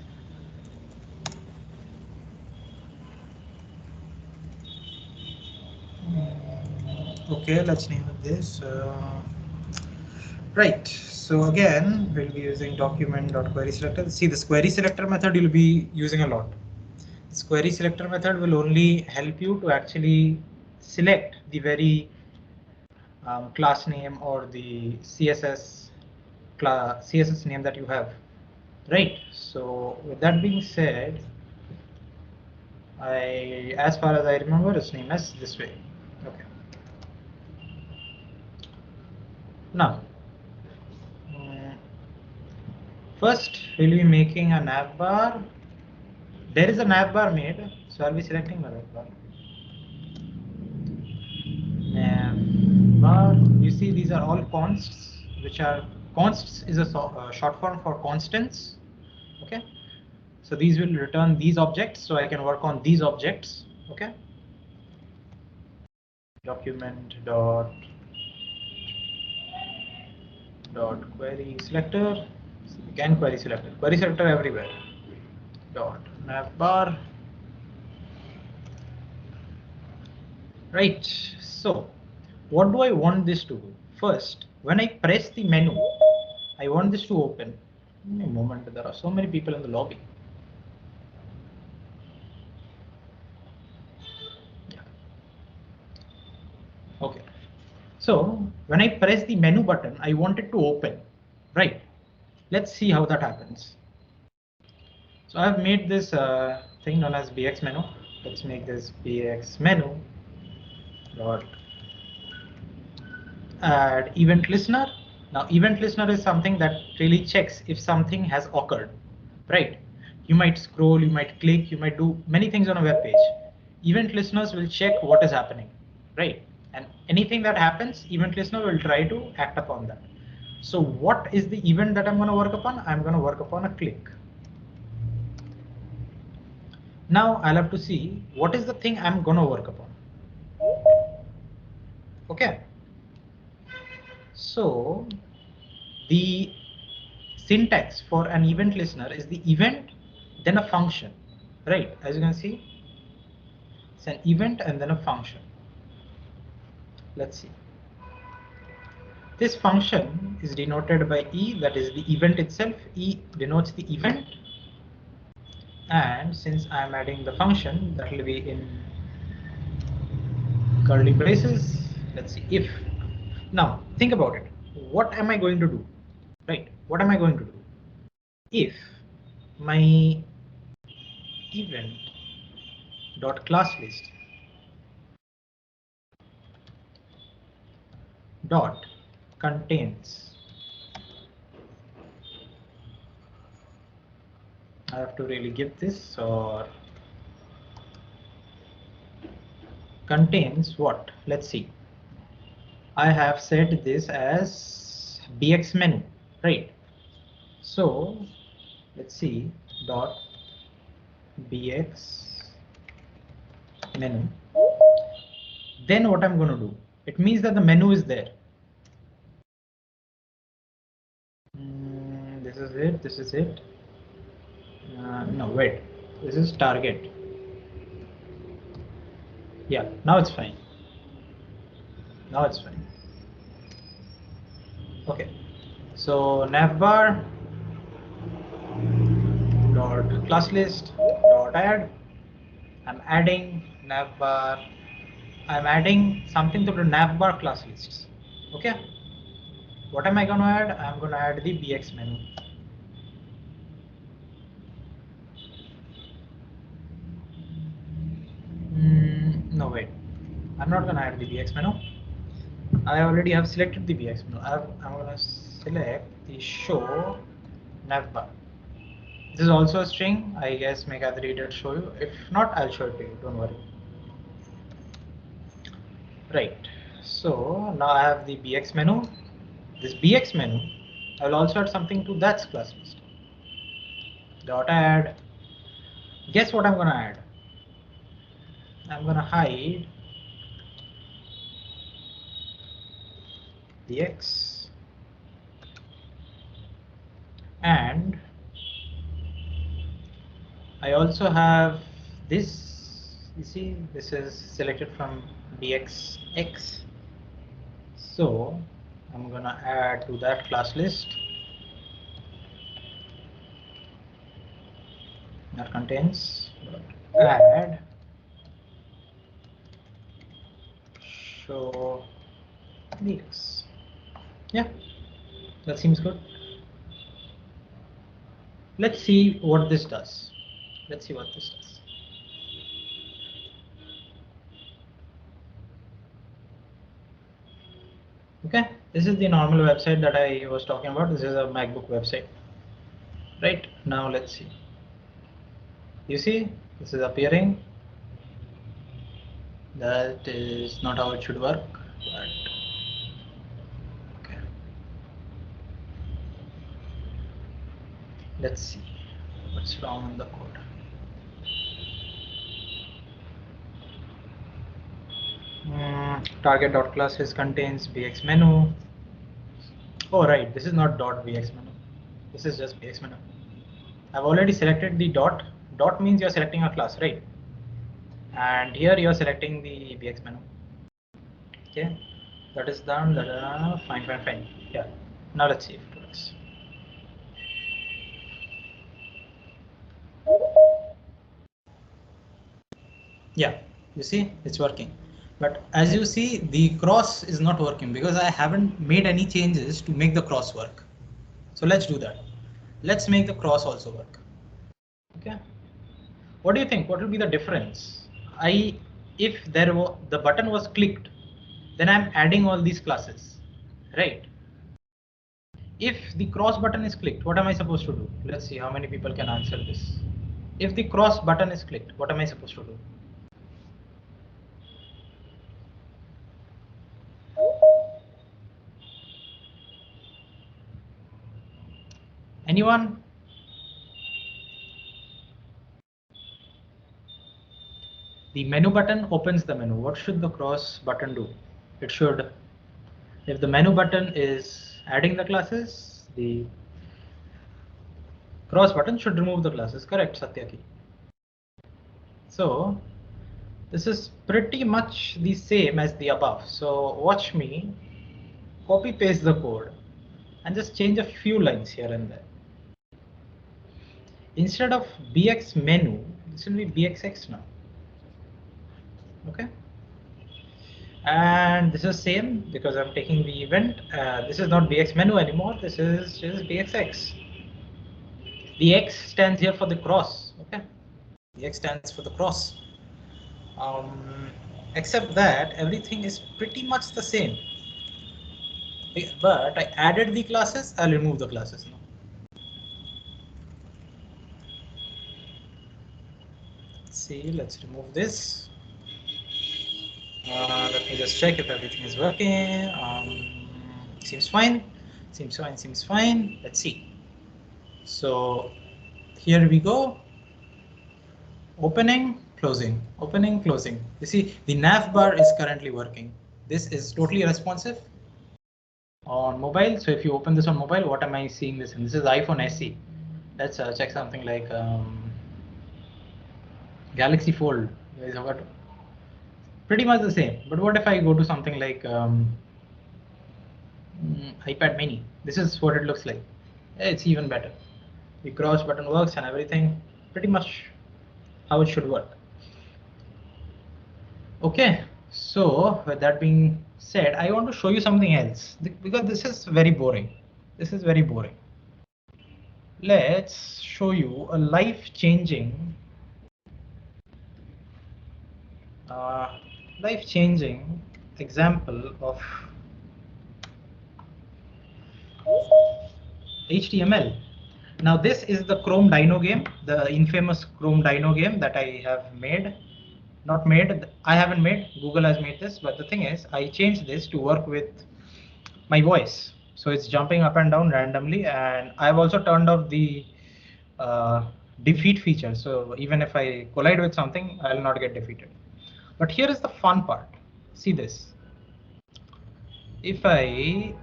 Okay, let's name it this. Right. So again, we'll be using document.query selector. See, this query selector method you'll be using a lot. This query selector method will only help you to actually select the very class name or the CSS CSS name that you have, right? So with that being said, as far as I remember, its name is this way. Okay. Now, first we'll be making a navbar. There is a navbar made, so I'll be selecting the navbar. Navbar. You see, these are all consts, which are consts is a short form for constants. Okay. So these will return these objects, so I can work on these objects. Okay. Document dot query selector. Again query selector everywhere. Dot navbar. Right. So what do I want this to do? First, when I press the menu, I want this to open. Give me a moment. There are so many people in the lobby. Yeah. Okay. So when I press the menu button, I want it to open. Right. Let's see how that happens. So I've made this thing known as bx menu. Let's make this bx menu dot add event listener. Now event listener is something that really checks if something has occurred, right? You might scroll, you might click, you might do many things on a web page. Event listeners will check what is happening, right? And anything that happens, event listener will try to act upon that. So what is the event that I'm going to work upon? I'm going to work upon a click. Now I'll have to see what is the thing I'm going to work upon. Okay. So the syntax for an event listener is the event, then a function, right? As you can see, it's an event and then a function. Let's see. This function is denoted by E, that is the event itself. E denotes the event. And since I'm adding the function, that will be in curly braces. Let's see if. Now, think about it. What am I going to do? Right? What am I going to do? If my event dot class list dot contains, I have to really give this, or contains what? Let's see. I have set this as bx menu, right? So let's see dot bx menu. Then what I'm going to do? It means that the menu is there. This is it. This is it. No, wait. This is target. Yeah, now it's fine. Now it's fine. Okay. So navbar dot class list dot add. I'm adding navbar. I'm adding something to the navbar class lists. Okay. What am I going to add? I'm going to add the bx menu. No, wait. I'm not going to add the bx menu. I already have selected the bx menu. I'm going to select the show navbar. This is also a string. I guess make other reader show you. If not, I'll show it to you. Don't worry. Right. So now I have the bx menu. This bx menu, I will also add something to that class list. Dot add. Guess what I'm going to add? I'm going to hide bx and I also have this. You see, this is selected from bxx. So I'm going to add to that class list that contains add show bx. Yeah, that seems good. Let's see what this does. Let's see what this does. Okay, this is the normal website that I was talking about. This is a MacBook website. Right, now let's see. You see, this is appearing. That is not how it should work, but okay. Let's see what's wrong in the code. Target.classes contains bx menu. Oh right, this is not .bx menu. This is just bx menu. I've already selected the dot. Dot means you're selecting a class, right? And here you're selecting the bx menu. Okay, that is done. Fine. Yeah. Now let's see if it works. Yeah, you see it's working. But as you see, the cross is not working because I haven't made any changes to make the cross work. So let's do that. Let's make the cross also work. Okay. What do you think? What will be the difference? If the button was clicked, then I'm adding all these classes, right? If the cross button is clicked, what am I supposed to do? Let's see how many people can answer this. If the cross button is clicked, what am I supposed to do? Anyone? The menu button opens the menu. What should the cross button do? It should, if the menu button is adding the classes, the cross button should remove the classes. Correct, Satyaki. So this is pretty much the same as the above. So watch me copy paste the code and just change a few lines here and there. Instead of bx menu, this will be bxx now. Okay. And this is same because I'm taking the event. This is not bx menu anymore. This is just bxx. The x stands here for the cross. Okay. The x stands for the cross. Except that everything is pretty much the same. But I added the classes. I'll remove the classes now. Let's see. Let's remove this. Let me just check if everything is working. Seems fine. Seems fine. Let's see. So here we go. Opening, closing, opening, closing. You see, the nav bar is currently working. This is totally responsive on mobile. So if you open this on mobile, what am I seeing this in? This is iPhone SE. Let's check something like Galaxy Fold. Pretty much the same. But what if I go to something like iPad mini? This is what it looks like. It's even better. The cross button works and everything. Pretty much how it should work. Okay, so with that being said, I want to show you something else because this is very boring. This is very boring. Let's show you a life-changing example of HTML. Now this is the Chrome Dino game, the infamous Chrome Dino game that I have made. Not made, I haven't made, Google has made this, but the thing is I changed this to work with my voice. So it's jumping up and down randomly, and I've also turned off the defeat feature. So even if I collide with something, I'll not get defeated. But here is the fun part. See this. If I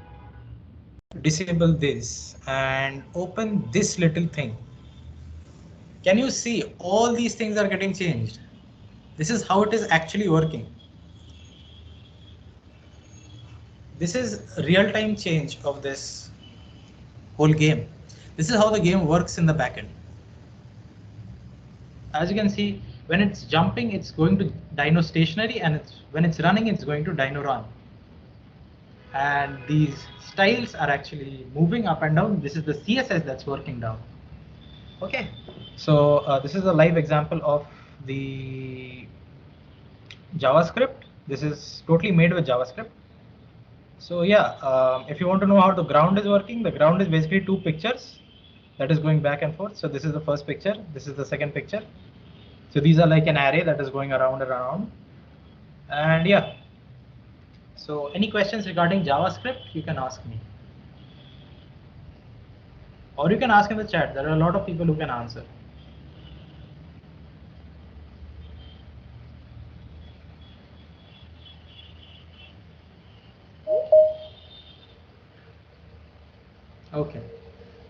disable this and open this little thing, can you see all these things are getting changed? This is how it is actually working. This is real-time change of this whole game. This is how the game works in the backend. As you can see, when it's jumping, it's going to Dino stationary, and when it's running, it's going to Dino run. And these styles are actually moving up and down. This is the CSS that's working down. Okay, so this is a live example of the JavaScript. This is totally made with JavaScript. So yeah, if you want to know how the ground is working, the ground is basically two pictures that is going back and forth. So this is the first picture, this is the second picture. So these are like an array that is going around and around. And yeah, so any questions regarding JavaScript, you can ask me. Or you can ask in the chat. There are a lot of people who can answer. Okay.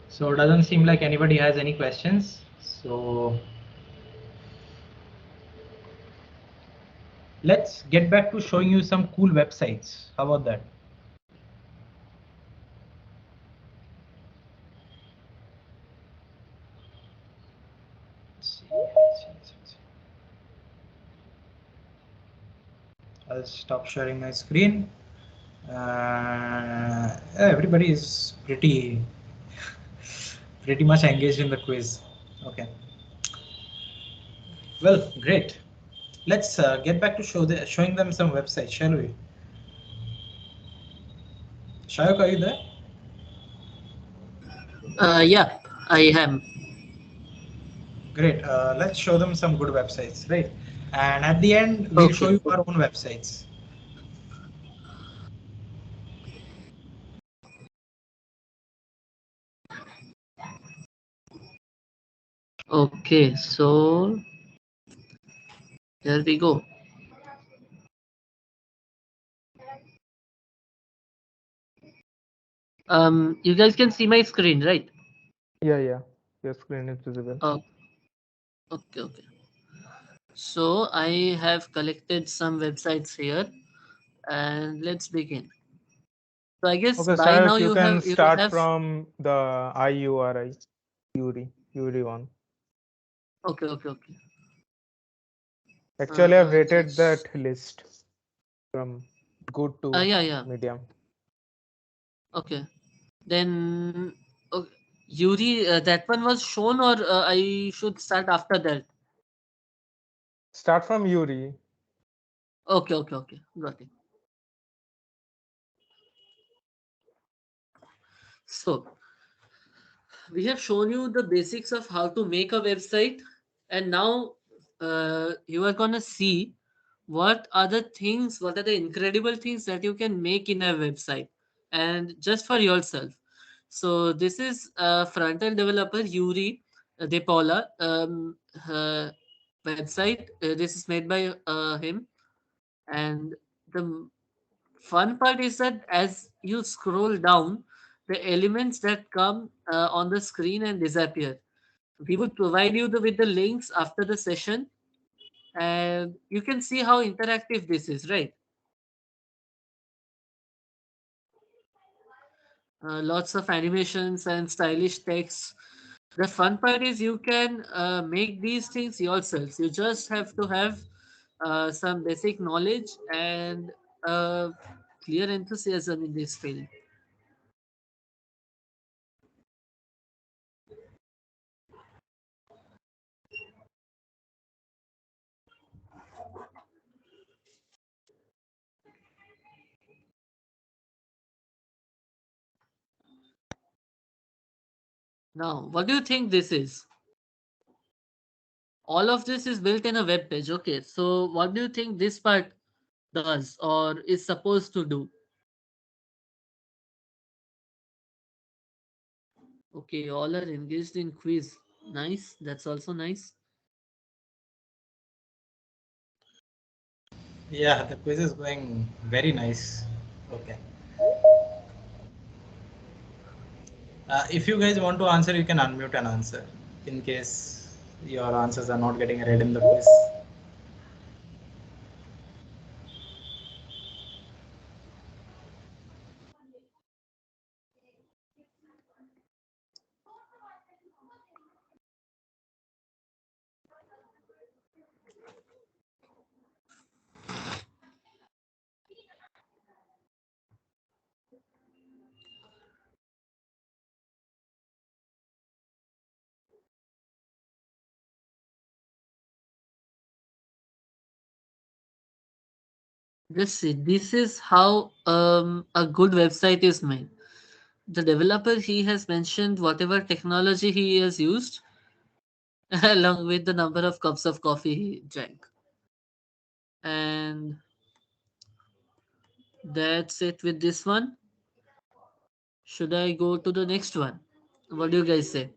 So it doesn't seem like anybody has any questions. So let's get back to showing you some cool websites. How about that? Let's see. I'll stop sharing my screen. Everybody is pretty much engaged in the quiz. Okay. Well, great. Let's get back to showing them some websites, shall we? Shayok, are you there? Yeah, I am. Great. Let's show them some good websites, right? And at the end, we'll show Okay. you our own websites. Okay, so here we go. You guys can see my screen, right? Yeah. Your screen is visible. Okay. So I have collected some websites here, and let's begin. So I guess Okay, by now Shayak, you you can have start from the IURI, URI one. Okay. Actually, I've rated Just that list from good to yeah. medium. Okay. Then okay. Yuri, that one was shown, or I should start after that? Start from URI. Okay. Got it. So we have shown you the basics of how to make a website, and now you are gonna see what are the incredible things that you can make in a website, and just for yourself. So this is front-end developer Yuri De Paula website. This is made by him, and the fun part is that as you scroll down, the elements that come on the screen and disappear. We would provide you with the links after the session, and you can see how interactive this is, right? Lots of animations and stylish text. The fun part is you can make these things yourselves. You just have to have some basic knowledge and clear enthusiasm in this field. Now, what do you think this is? All of this is built in a web page. Okay, so what do you think this part does or is supposed to do? Okay, all are engaged in quiz. Nice. That's also nice. Yeah, the quiz is going very nice. Okay. If you guys want to answer, you can unmute and answer in case your answers are not getting read in the quiz. Just see, this is how a good website is made. The developer, he has mentioned whatever technology he has used along with the number of cups of coffee he drank. And that's it with this one. Should I go to the next one? What do you guys say?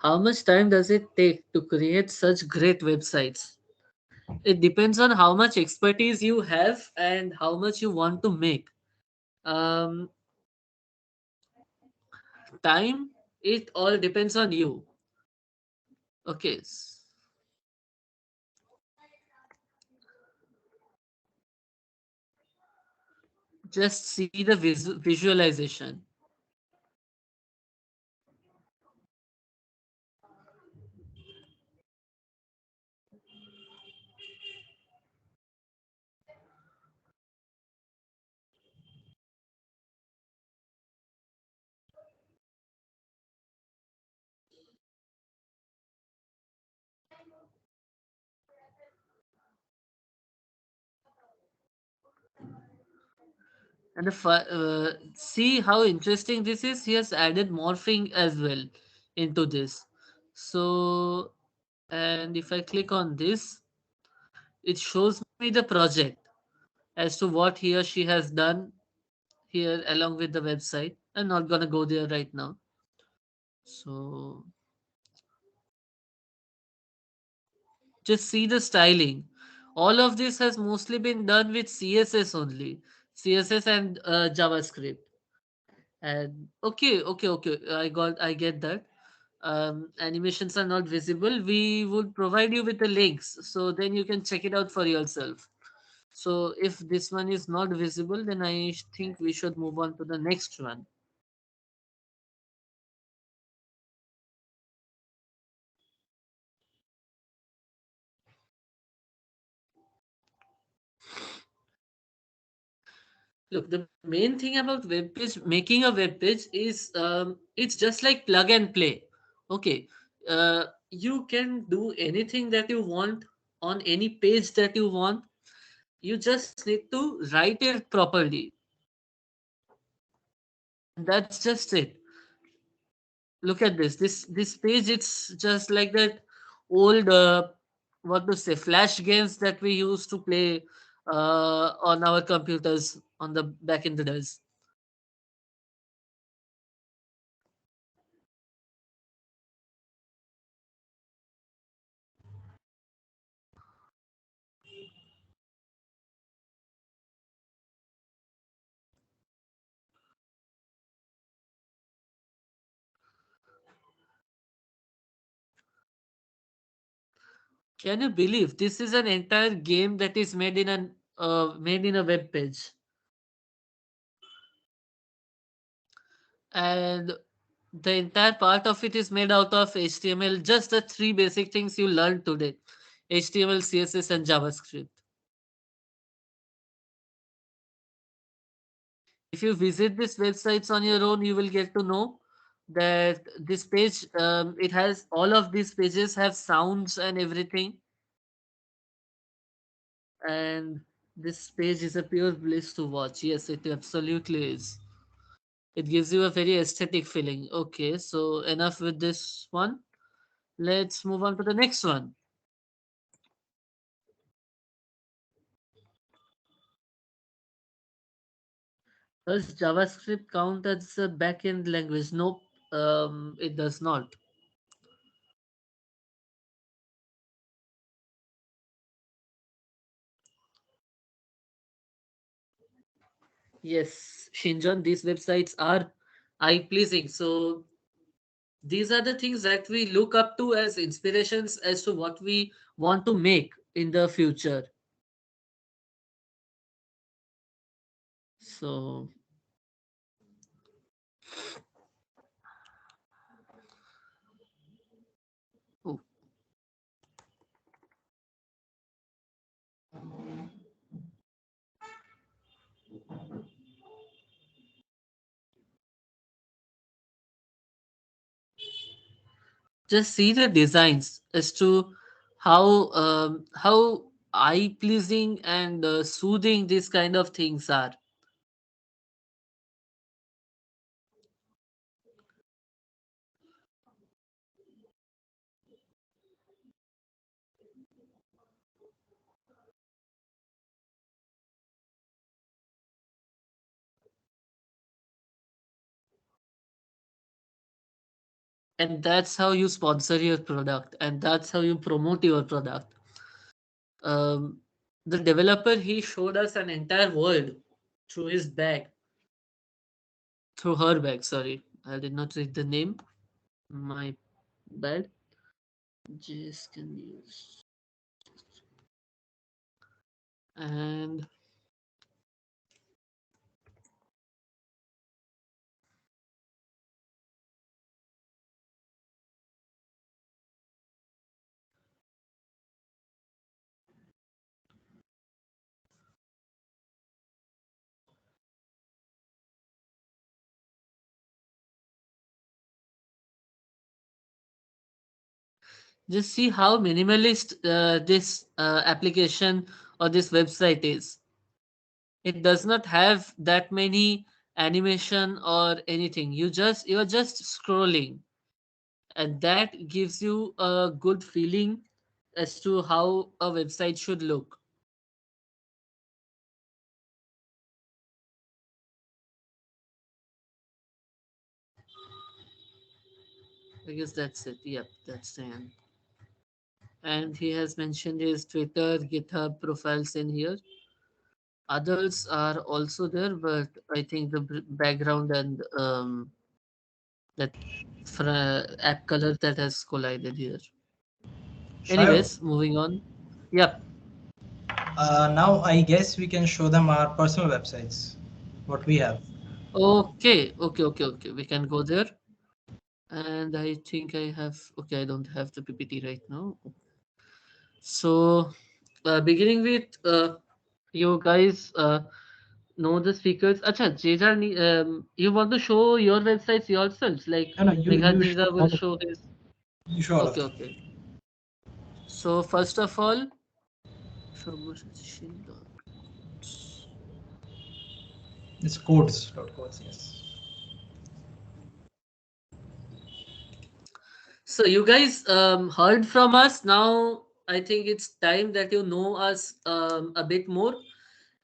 How much time does it take to create such great websites? It depends on how much expertise you have and how much you want to make. Um, Time, it all depends on you. Okay, just see the visualization. And see how interesting this is. He has added morphing as well into this. So, and if I click on this, it shows me the project as to what he or she has done here along with the website. I'm not gonna go there right now. So just see the styling. All of this has mostly been done with CSS only, CSS and JavaScript. And okay, I get that. Animations are not visible. We would provide you with the links, so then you can check it out for yourself. So if this one is not visible, then I think we should move on to the next one. Look, the main thing about web page, making a web page is it's just like plug and play. Okay, you can do anything that you want on any page that you want. You just need to write it properly, and that's just it. Look at this page. It's just like that old what to say, flash games that we used to play on our computers on the back in the days. Can you believe this is an entire game that is made in a web page? And the entire part of it is made out of HTML, just the three basic things you learned today: HTML, CSS, and JavaScript. If you visit these websites on your own, you will get to know that this page, it has all of these pages have sounds and everything. And this page is a pure bliss to watch. Yes, it absolutely is. It gives you a very aesthetic feeling. Okay, so enough with this one. Let's move on to the next one. Does JavaScript count as a backend language? Nope, it does not. Yes, Shinjan, these websites are eye pleasing. So these are the things that we look up to as inspirations as to what we want to make in the future. So just see the designs as to how eye pleasing and soothing these kind of things are. And that's how you sponsor your product, and that's how you promote your product. um, the developer, he showed us an entire world through his bag, through her bag. Sorry, I did not read the name. My bad. Just can use. And just see how minimalist this application or this website is. It does not have that many animation or anything. You're just scrolling, and that gives you a good feeling as to how a website should look. I guess that's it. Yep, that's the end. And he has mentioned his Twitter, GitHub profiles in here. Others are also there, but I think the background and that app color that has collided here. Sure. Anyways, moving on. Yep. Now I guess we can show them our personal websites, what we have. Okay. We can go there. And I think I have. Okay, I don't have the PPT right now. So, beginning with you guys know the speakers. Acha, Jeja, you want to show your websites yourselves? Like No, no, you show Meghadnija all will of show his. you show all of them. Okay. So first of all, It's codes, dot codes, yes. so you guys heard from us. Now I think it's time that you know us a bit more.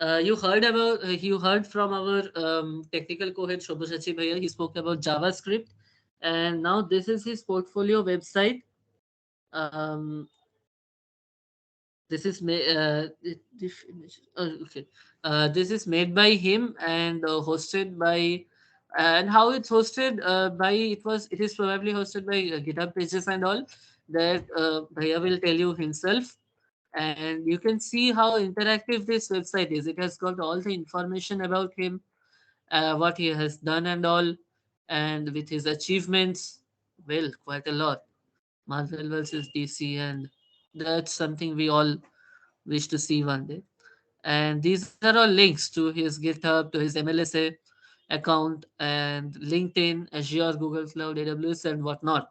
You heard from our technical co-head Shobhashachi Bhaiya. He spoke about JavaScript, and now this is his portfolio website. Um, this is okay. This is made by him and hosted by, and how it's hosted by, it is probably hosted by GitHub pages and all that Bhaiya will tell you himself. And you can see how interactive this website is. It has got all the information about him, what he has done and all, and with his achievements, well, quite a lot. Marvel versus DC, and that's something we all wish to see one day. And these are all links to his GitHub, to his MLSA account, and LinkedIn, Azure, Google Cloud, AWS, and whatnot.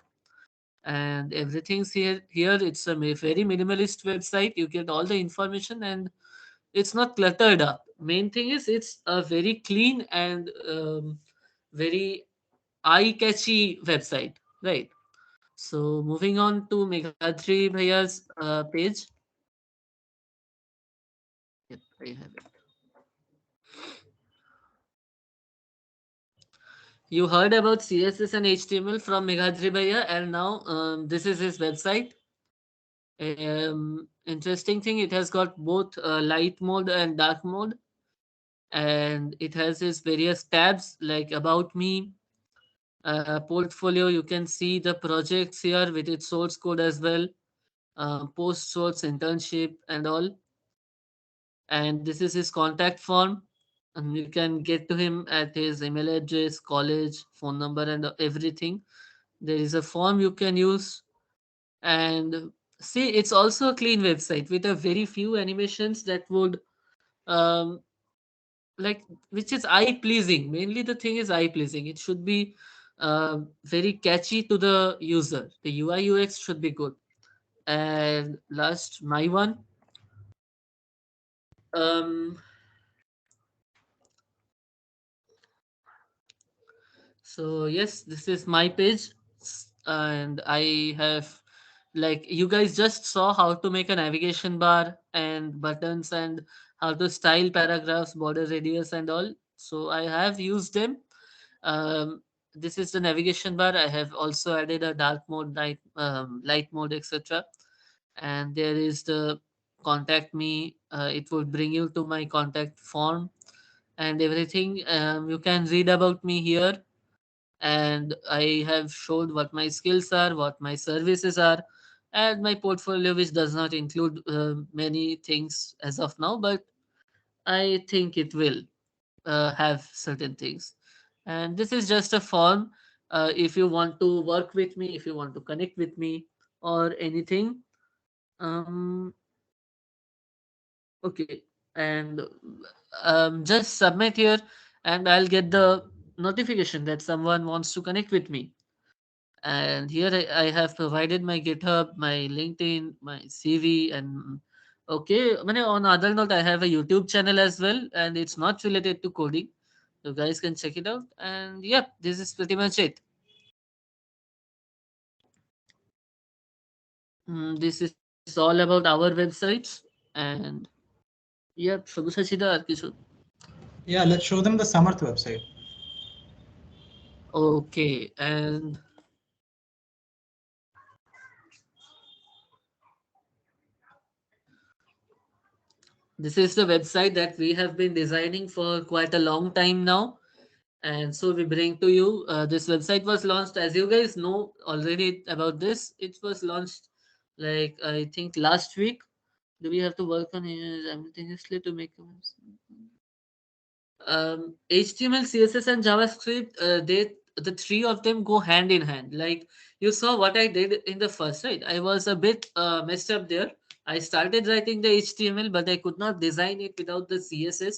And everything's here. Here, it's a very minimalist website. You get all the information, and it's not cluttered up. Main thing is it's a very clean and very eye-catchy website, right? So moving on to Meghadri Bhaiya's page. Yep, I have it. You heard about CSS and HTML from Meghadri Bhaiya, and now this is his website. Interesting thing, it has got both light mode and dark mode, and it has its various tabs like About Me, Portfolio. You can see the projects here with its source code as well, post source, internship, and all. And this is his contact form, and you can get to him at his email address, college, phone number, and everything. There is a form you can use. And see, it's also a clean website with a very few animations that would um like, which is eye pleasing. Mainly the thing is eye pleasing. It should be very catchy to the user. The UI UX should be good. And last, my one. Um, so yes, this is my page, and I have, like, you guys just saw how to make a navigation bar and buttons and how to style paragraphs, border radius and all. So I have used them. Um, this is the navigation bar. I have also added a dark mode, light mode, etc. And there is the contact me. It would bring you to my contact form and everything. You can read about me here, and I have showed what my skills are, what my services are, and my portfolio, which does not include many things as of now, but I think it will have certain things. And this is just a form. If you want to work with me, if you want to connect with me, or anything, um, okay, and just submit here, and I'll get the notification that someone wants to connect with me. And here I have provided my GitHub, my LinkedIn, my CV, and okay. On other note, I have a YouTube channel as well, and it's not related to coding. You guys can check it out. And yep, this is pretty much it. This is all about our websites. And yep, শুধু সাচিদা আর কিছু? Yeah, let's show them the Samarth website. Okay, and this is the website that we have been designing for quite a long time now. And so we bring to you, this website was launched, as you guys know already about this. It was launched, like, I think last week. Do we have to work on it simultaneously to make a website? HTML, CSS, and JavaScript, the three of them go hand in hand. Like, you saw what I did in the first, right? I was a bit messed up there. I started writing the HTML, but I could not design it without the CSS.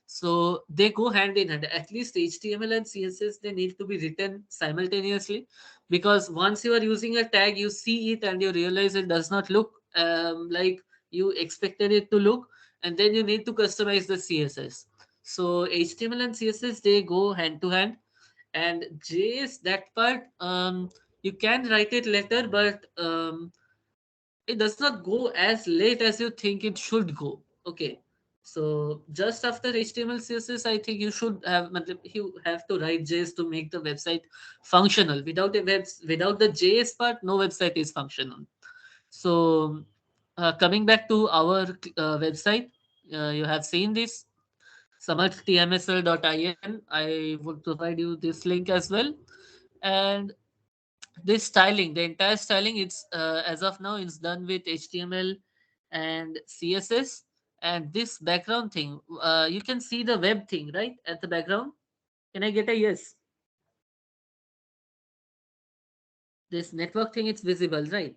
So they go hand in hand. At least HTML and CSS, they need to be written simultaneously, because once you are using a tag, you see it and you realize it does not look like you expected it to look, and then you need to customize the CSS. So HTML and CSS, they go hand to hand. And JS, that part, you can write it later, but it does not go as late as you think it should go. Okay. So just after HTML, CSS, I think you have to write JS to make the website functional. Without the JS part, no website is functional. So coming back to our website, you have seen this Samarth TMSL.in. I would provide you this link as well. And this styling, the entire styling, it's as of now it's done with HTML and CSS. And this background thing, you can see the web thing right at the background. Can I get a yes? This network thing, it's visible, right?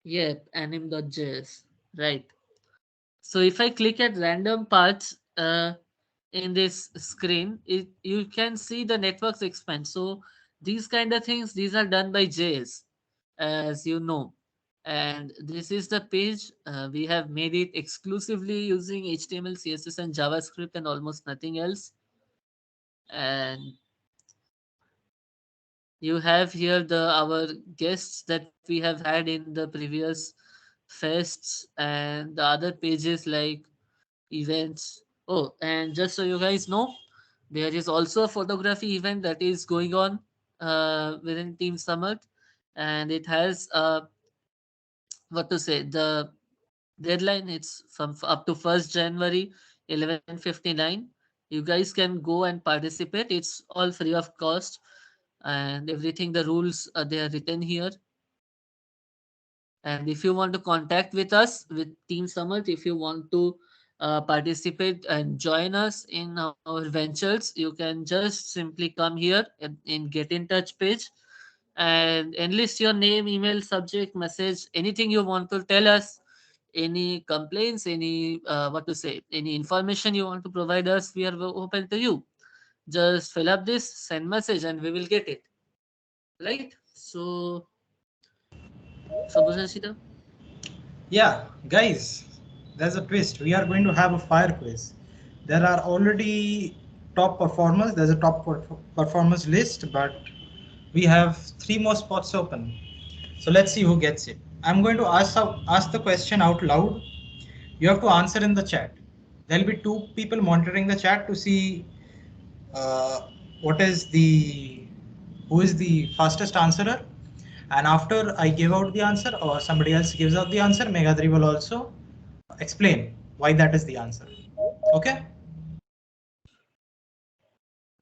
Yep, anim.js, right. So if I click at random parts in this screen, you can see the networks expand. So these kind of things, these are done by JS, as you know. And this is the page. We have made it exclusively using HTML, CSS, and JavaScript, and almost nothing else. And you have here the our guests that we have had in the previous fests, and the other pages like events. Oh, and just so you guys know, there is also a photography event that is going on within Team Summit, and it has what to say, the deadline. It's from up to 1st January 11:59. You guys can go and participate. It's all free of cost, and everything. The rules they are written here. And if you want to contact with us, with Team Summit, if you want to participate and join us in our ventures, you can just simply come here in Get in Touch page and enlist your name, email, subject, message, anything you want to tell us, any complaints, any what to say, any information you want to provide us. We are open to you. Just fill up this, send message, and we will get it. Right? So, Sabasashita? Yeah, guys, there's a twist. We are going to have a fire quiz. There are already top performers. There's a top performers list, but we have 3 more spots open. So let's see who gets it. I'm going to ask the question out loud. You have to answer in the chat. There'll be 2 people monitoring the chat to see uh, what is the who is the fastest answerer. And after I give out the answer or somebody else gives out the answer, Meghadri will also explain why that is the answer. Okay?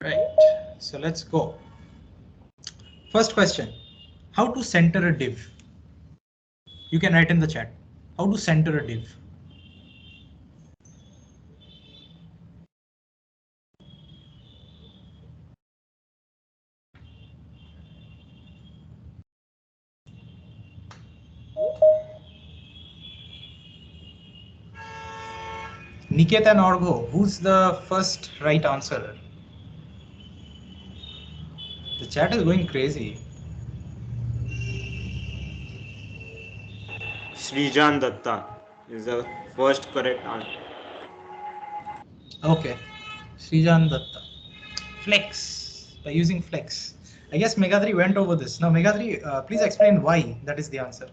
Right. So let's go. First question. How to center a div? You can write in the chat. How to center a div? Niket and Orgo, who's the first right answer? The chat is going crazy. Srijan Datta is the first correct answer. Okay. Srijan Datta. Flex. By using flex. I guess Meghadri went over this. Now, Meghadri, please explain why that is the answer.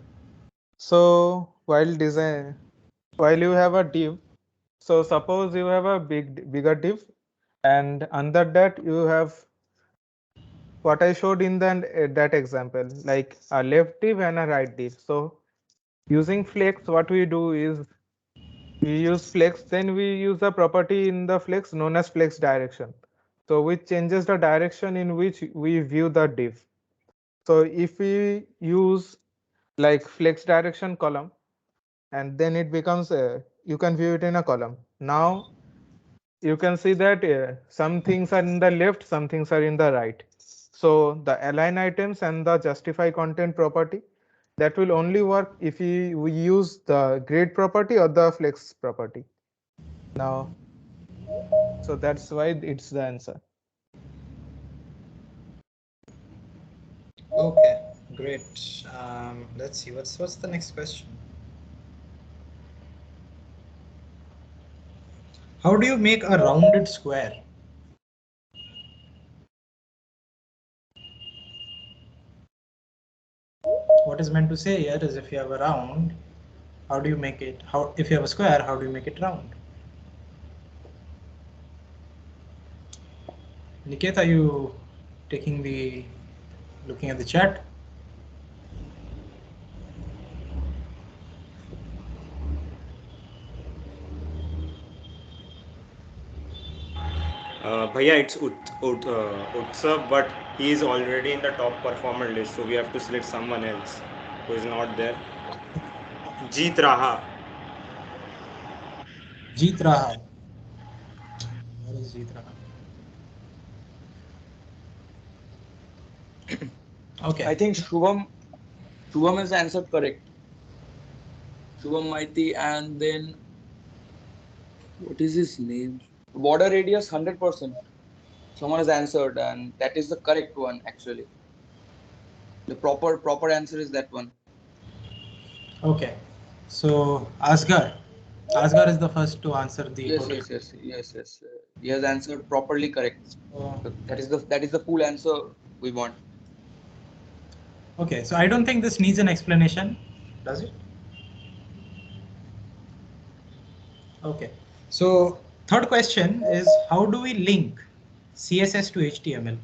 So while you have a div, so suppose you have a bigger div, and under that you have what I showed in that example, like a left div and a right div. So using flex, what we do is we use flex, then we use a property in the flex known as flex direction. So which changes the direction in which we view the div. So if we use like flex direction column, and then it becomes you can view it in a column. Now you can see that some things are in the left, some things are in the right. So the align items and the justify content property, that will only work if we use the grid property or the flex property. Now, so that's why it's the answer. Okay, great. Let's see, what's the next question? How do you make a rounded square? What is meant to say here is if you have a round, how do you make it? How if you have a square, how do you make it round? Niket, are you looking at the chat? Bhaiya, it's Utsav, but he is already in the top performer list, so we have to select someone else who is not there. Jeet Raha. Jeet Raha. What is Jeet Raha? Okay. I think Shubham has answered correct. Shubham Maiti, and then what is his name? Border radius 100%. Someone has answered, and that is the correct one actually. The proper answer is that one. Okay. So Asghar. Asghar is the first to answer the Yes, total. yes. He has answered properly correct. So, So that is the full answer we want. okay, so I don't think this needs an explanation, does it? Okay. So third question is how do we link CSS to HTML?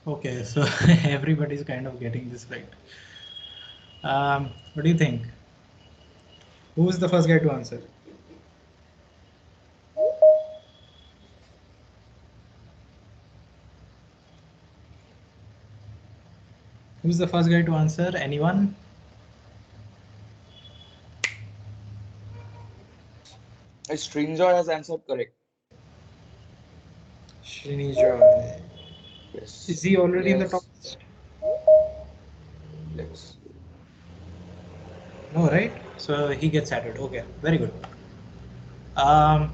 Okay, so everybody's kind of getting this right. What do you think? Who's the first guy to answer? Who's the first guy to answer? Anyone? Stringjoy has answered correct. Srinijay. Is Yes. he already in the top Yes. list? Let's. No, right? So he gets added. Okay, very good. Um,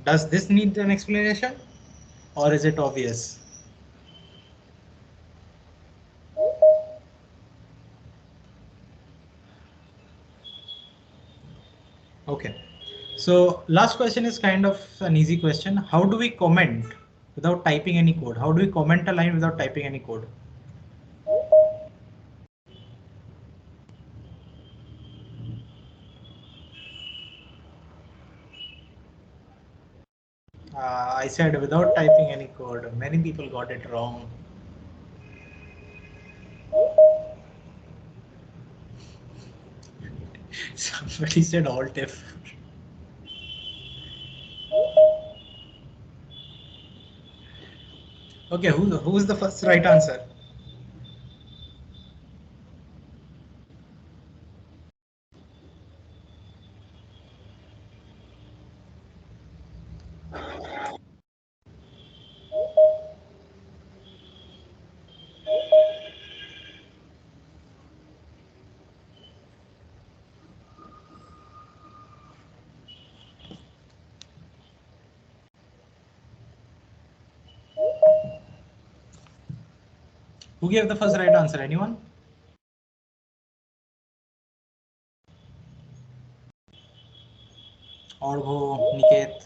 does this need an explanation or is it obvious? Okay. So last question is kind of an easy question. How do we comment without typing any code? How do we comment a line without typing any code? I said without typing any code. Many people got it wrong. Somebody said Alt F. Okay, who's the first right answer? Who gave the first right answer? Anyone? Orgo, Niket.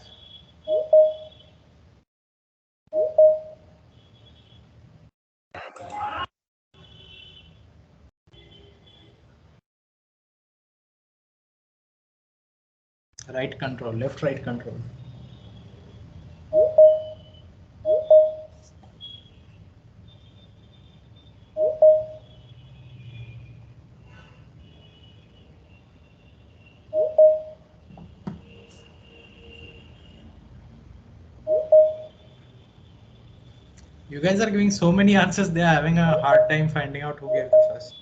Right control, left right control. You guys are giving so many answers, they are having a hard time finding out who gave the first.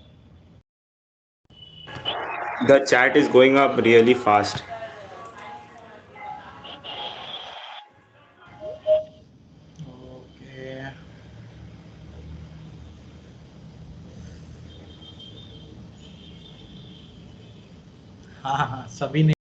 The chat is going up really fast. Okay. हाँ सभी ने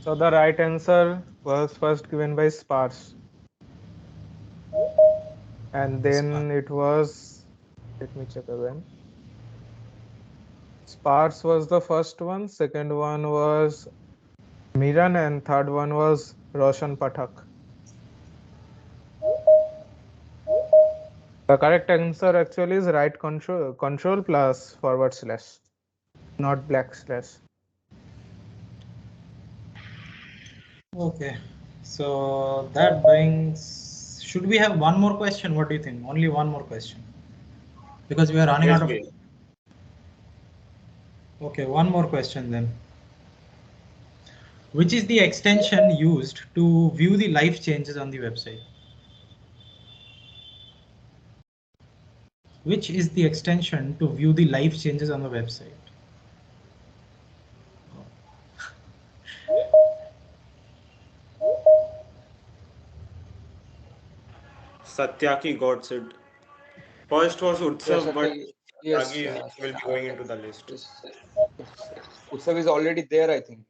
So the right answer was first given by Sparse, and then it was. Let me check again. Sparse was the first one. Second one was Miran, and third one was Roshan Pathak. The correct answer actually is right control plus forward slash, not black slash. Okay, so that brings. Should we have one more question? What do you think? Only one more question because we are running Yes, out of. please. Okay, one more question then. Which is the extension used to view the live changes on the website? Which is the extension to view the live changes on the website? Satyaki got it. First was Yes, Utsav, but Satyaki. Yes. Satyaki will be going into the list. Yes. Yes. Utsav is already there, I think.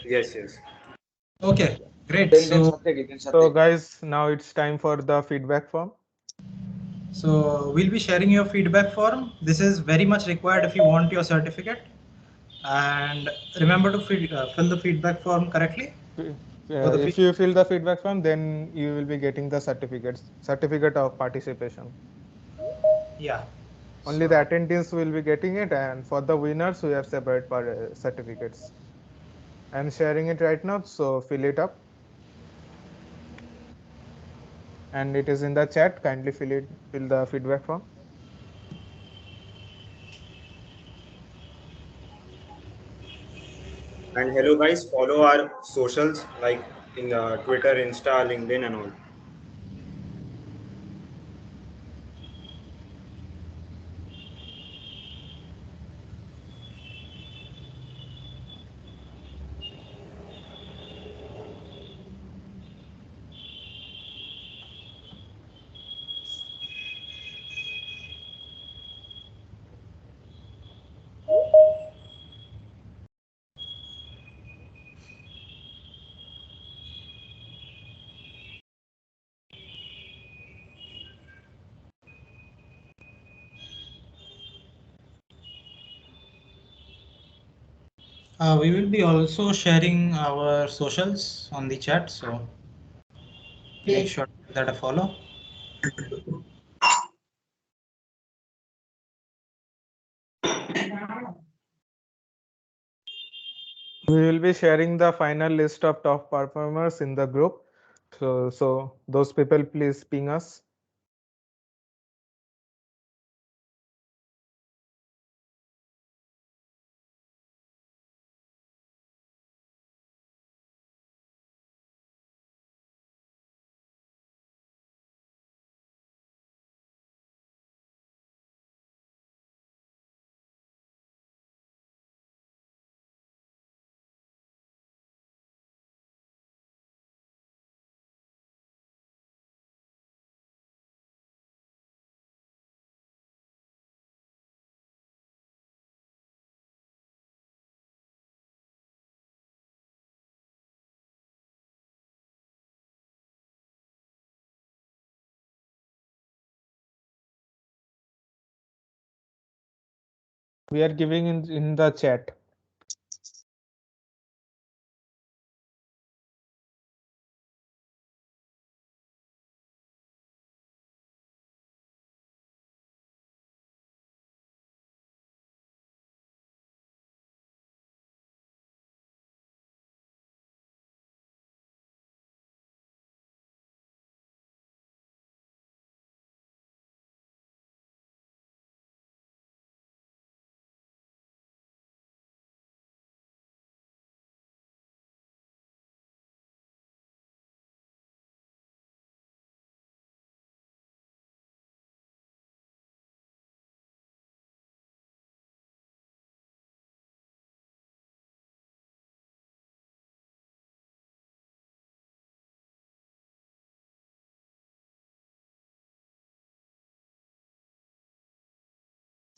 Yes, yes. Okay, great. Then So Satyaki. Then So Satyaki. guys, now it's time for the feedback form. we'll be sharing your feedback form. This is very much required if you want your certificate. And remember to fill the feedback form correctly. For the If you fill the feedback form, then you will be getting the certificate of participation. yeah. Only the So attendees will be getting it, and for the winners, we have separate certificates. I'm sharing it right now, so fill it up. And it is in the chat. Kindly fill the feedback form. And hello guys, follow our socials like in Twitter, Insta, LinkedIn, and all. We will be also sharing our socials on the chat, so make sure that a follow. We will be sharing the final list of top performers in the group. So those people please ping us. We are giving in the chat.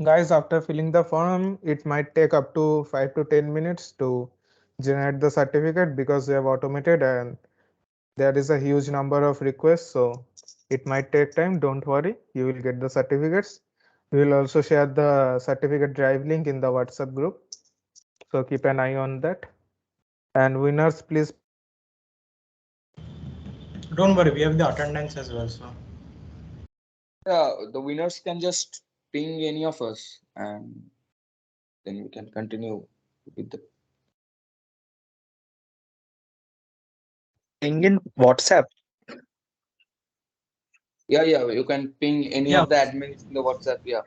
Guys, after filling the form, it might take up to 5 to 10 minutes to generate the certificate because we have automated and there is a huge number of requests. So it might take time. Don't worry, you will get the certificates. We will also share the certificate drive link in the WhatsApp group. So keep an eye on that. And winners, please. Don't worry, we have the attendance as well. So Yeah, the winners can just ping any of us and then we can continue with the. Ping in WhatsApp. Yeah, yeah, you can ping any yeah, of the admins in the WhatsApp. Yeah.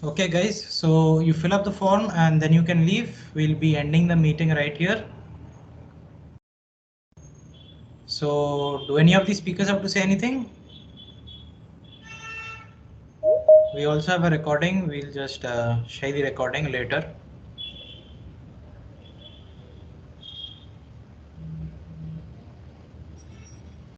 Okay guys, so you fill up the form and then you can leave. We'll be ending the meeting right here. So do any of the speakers have to say anything? We also have a recording. We'll just share the recording later.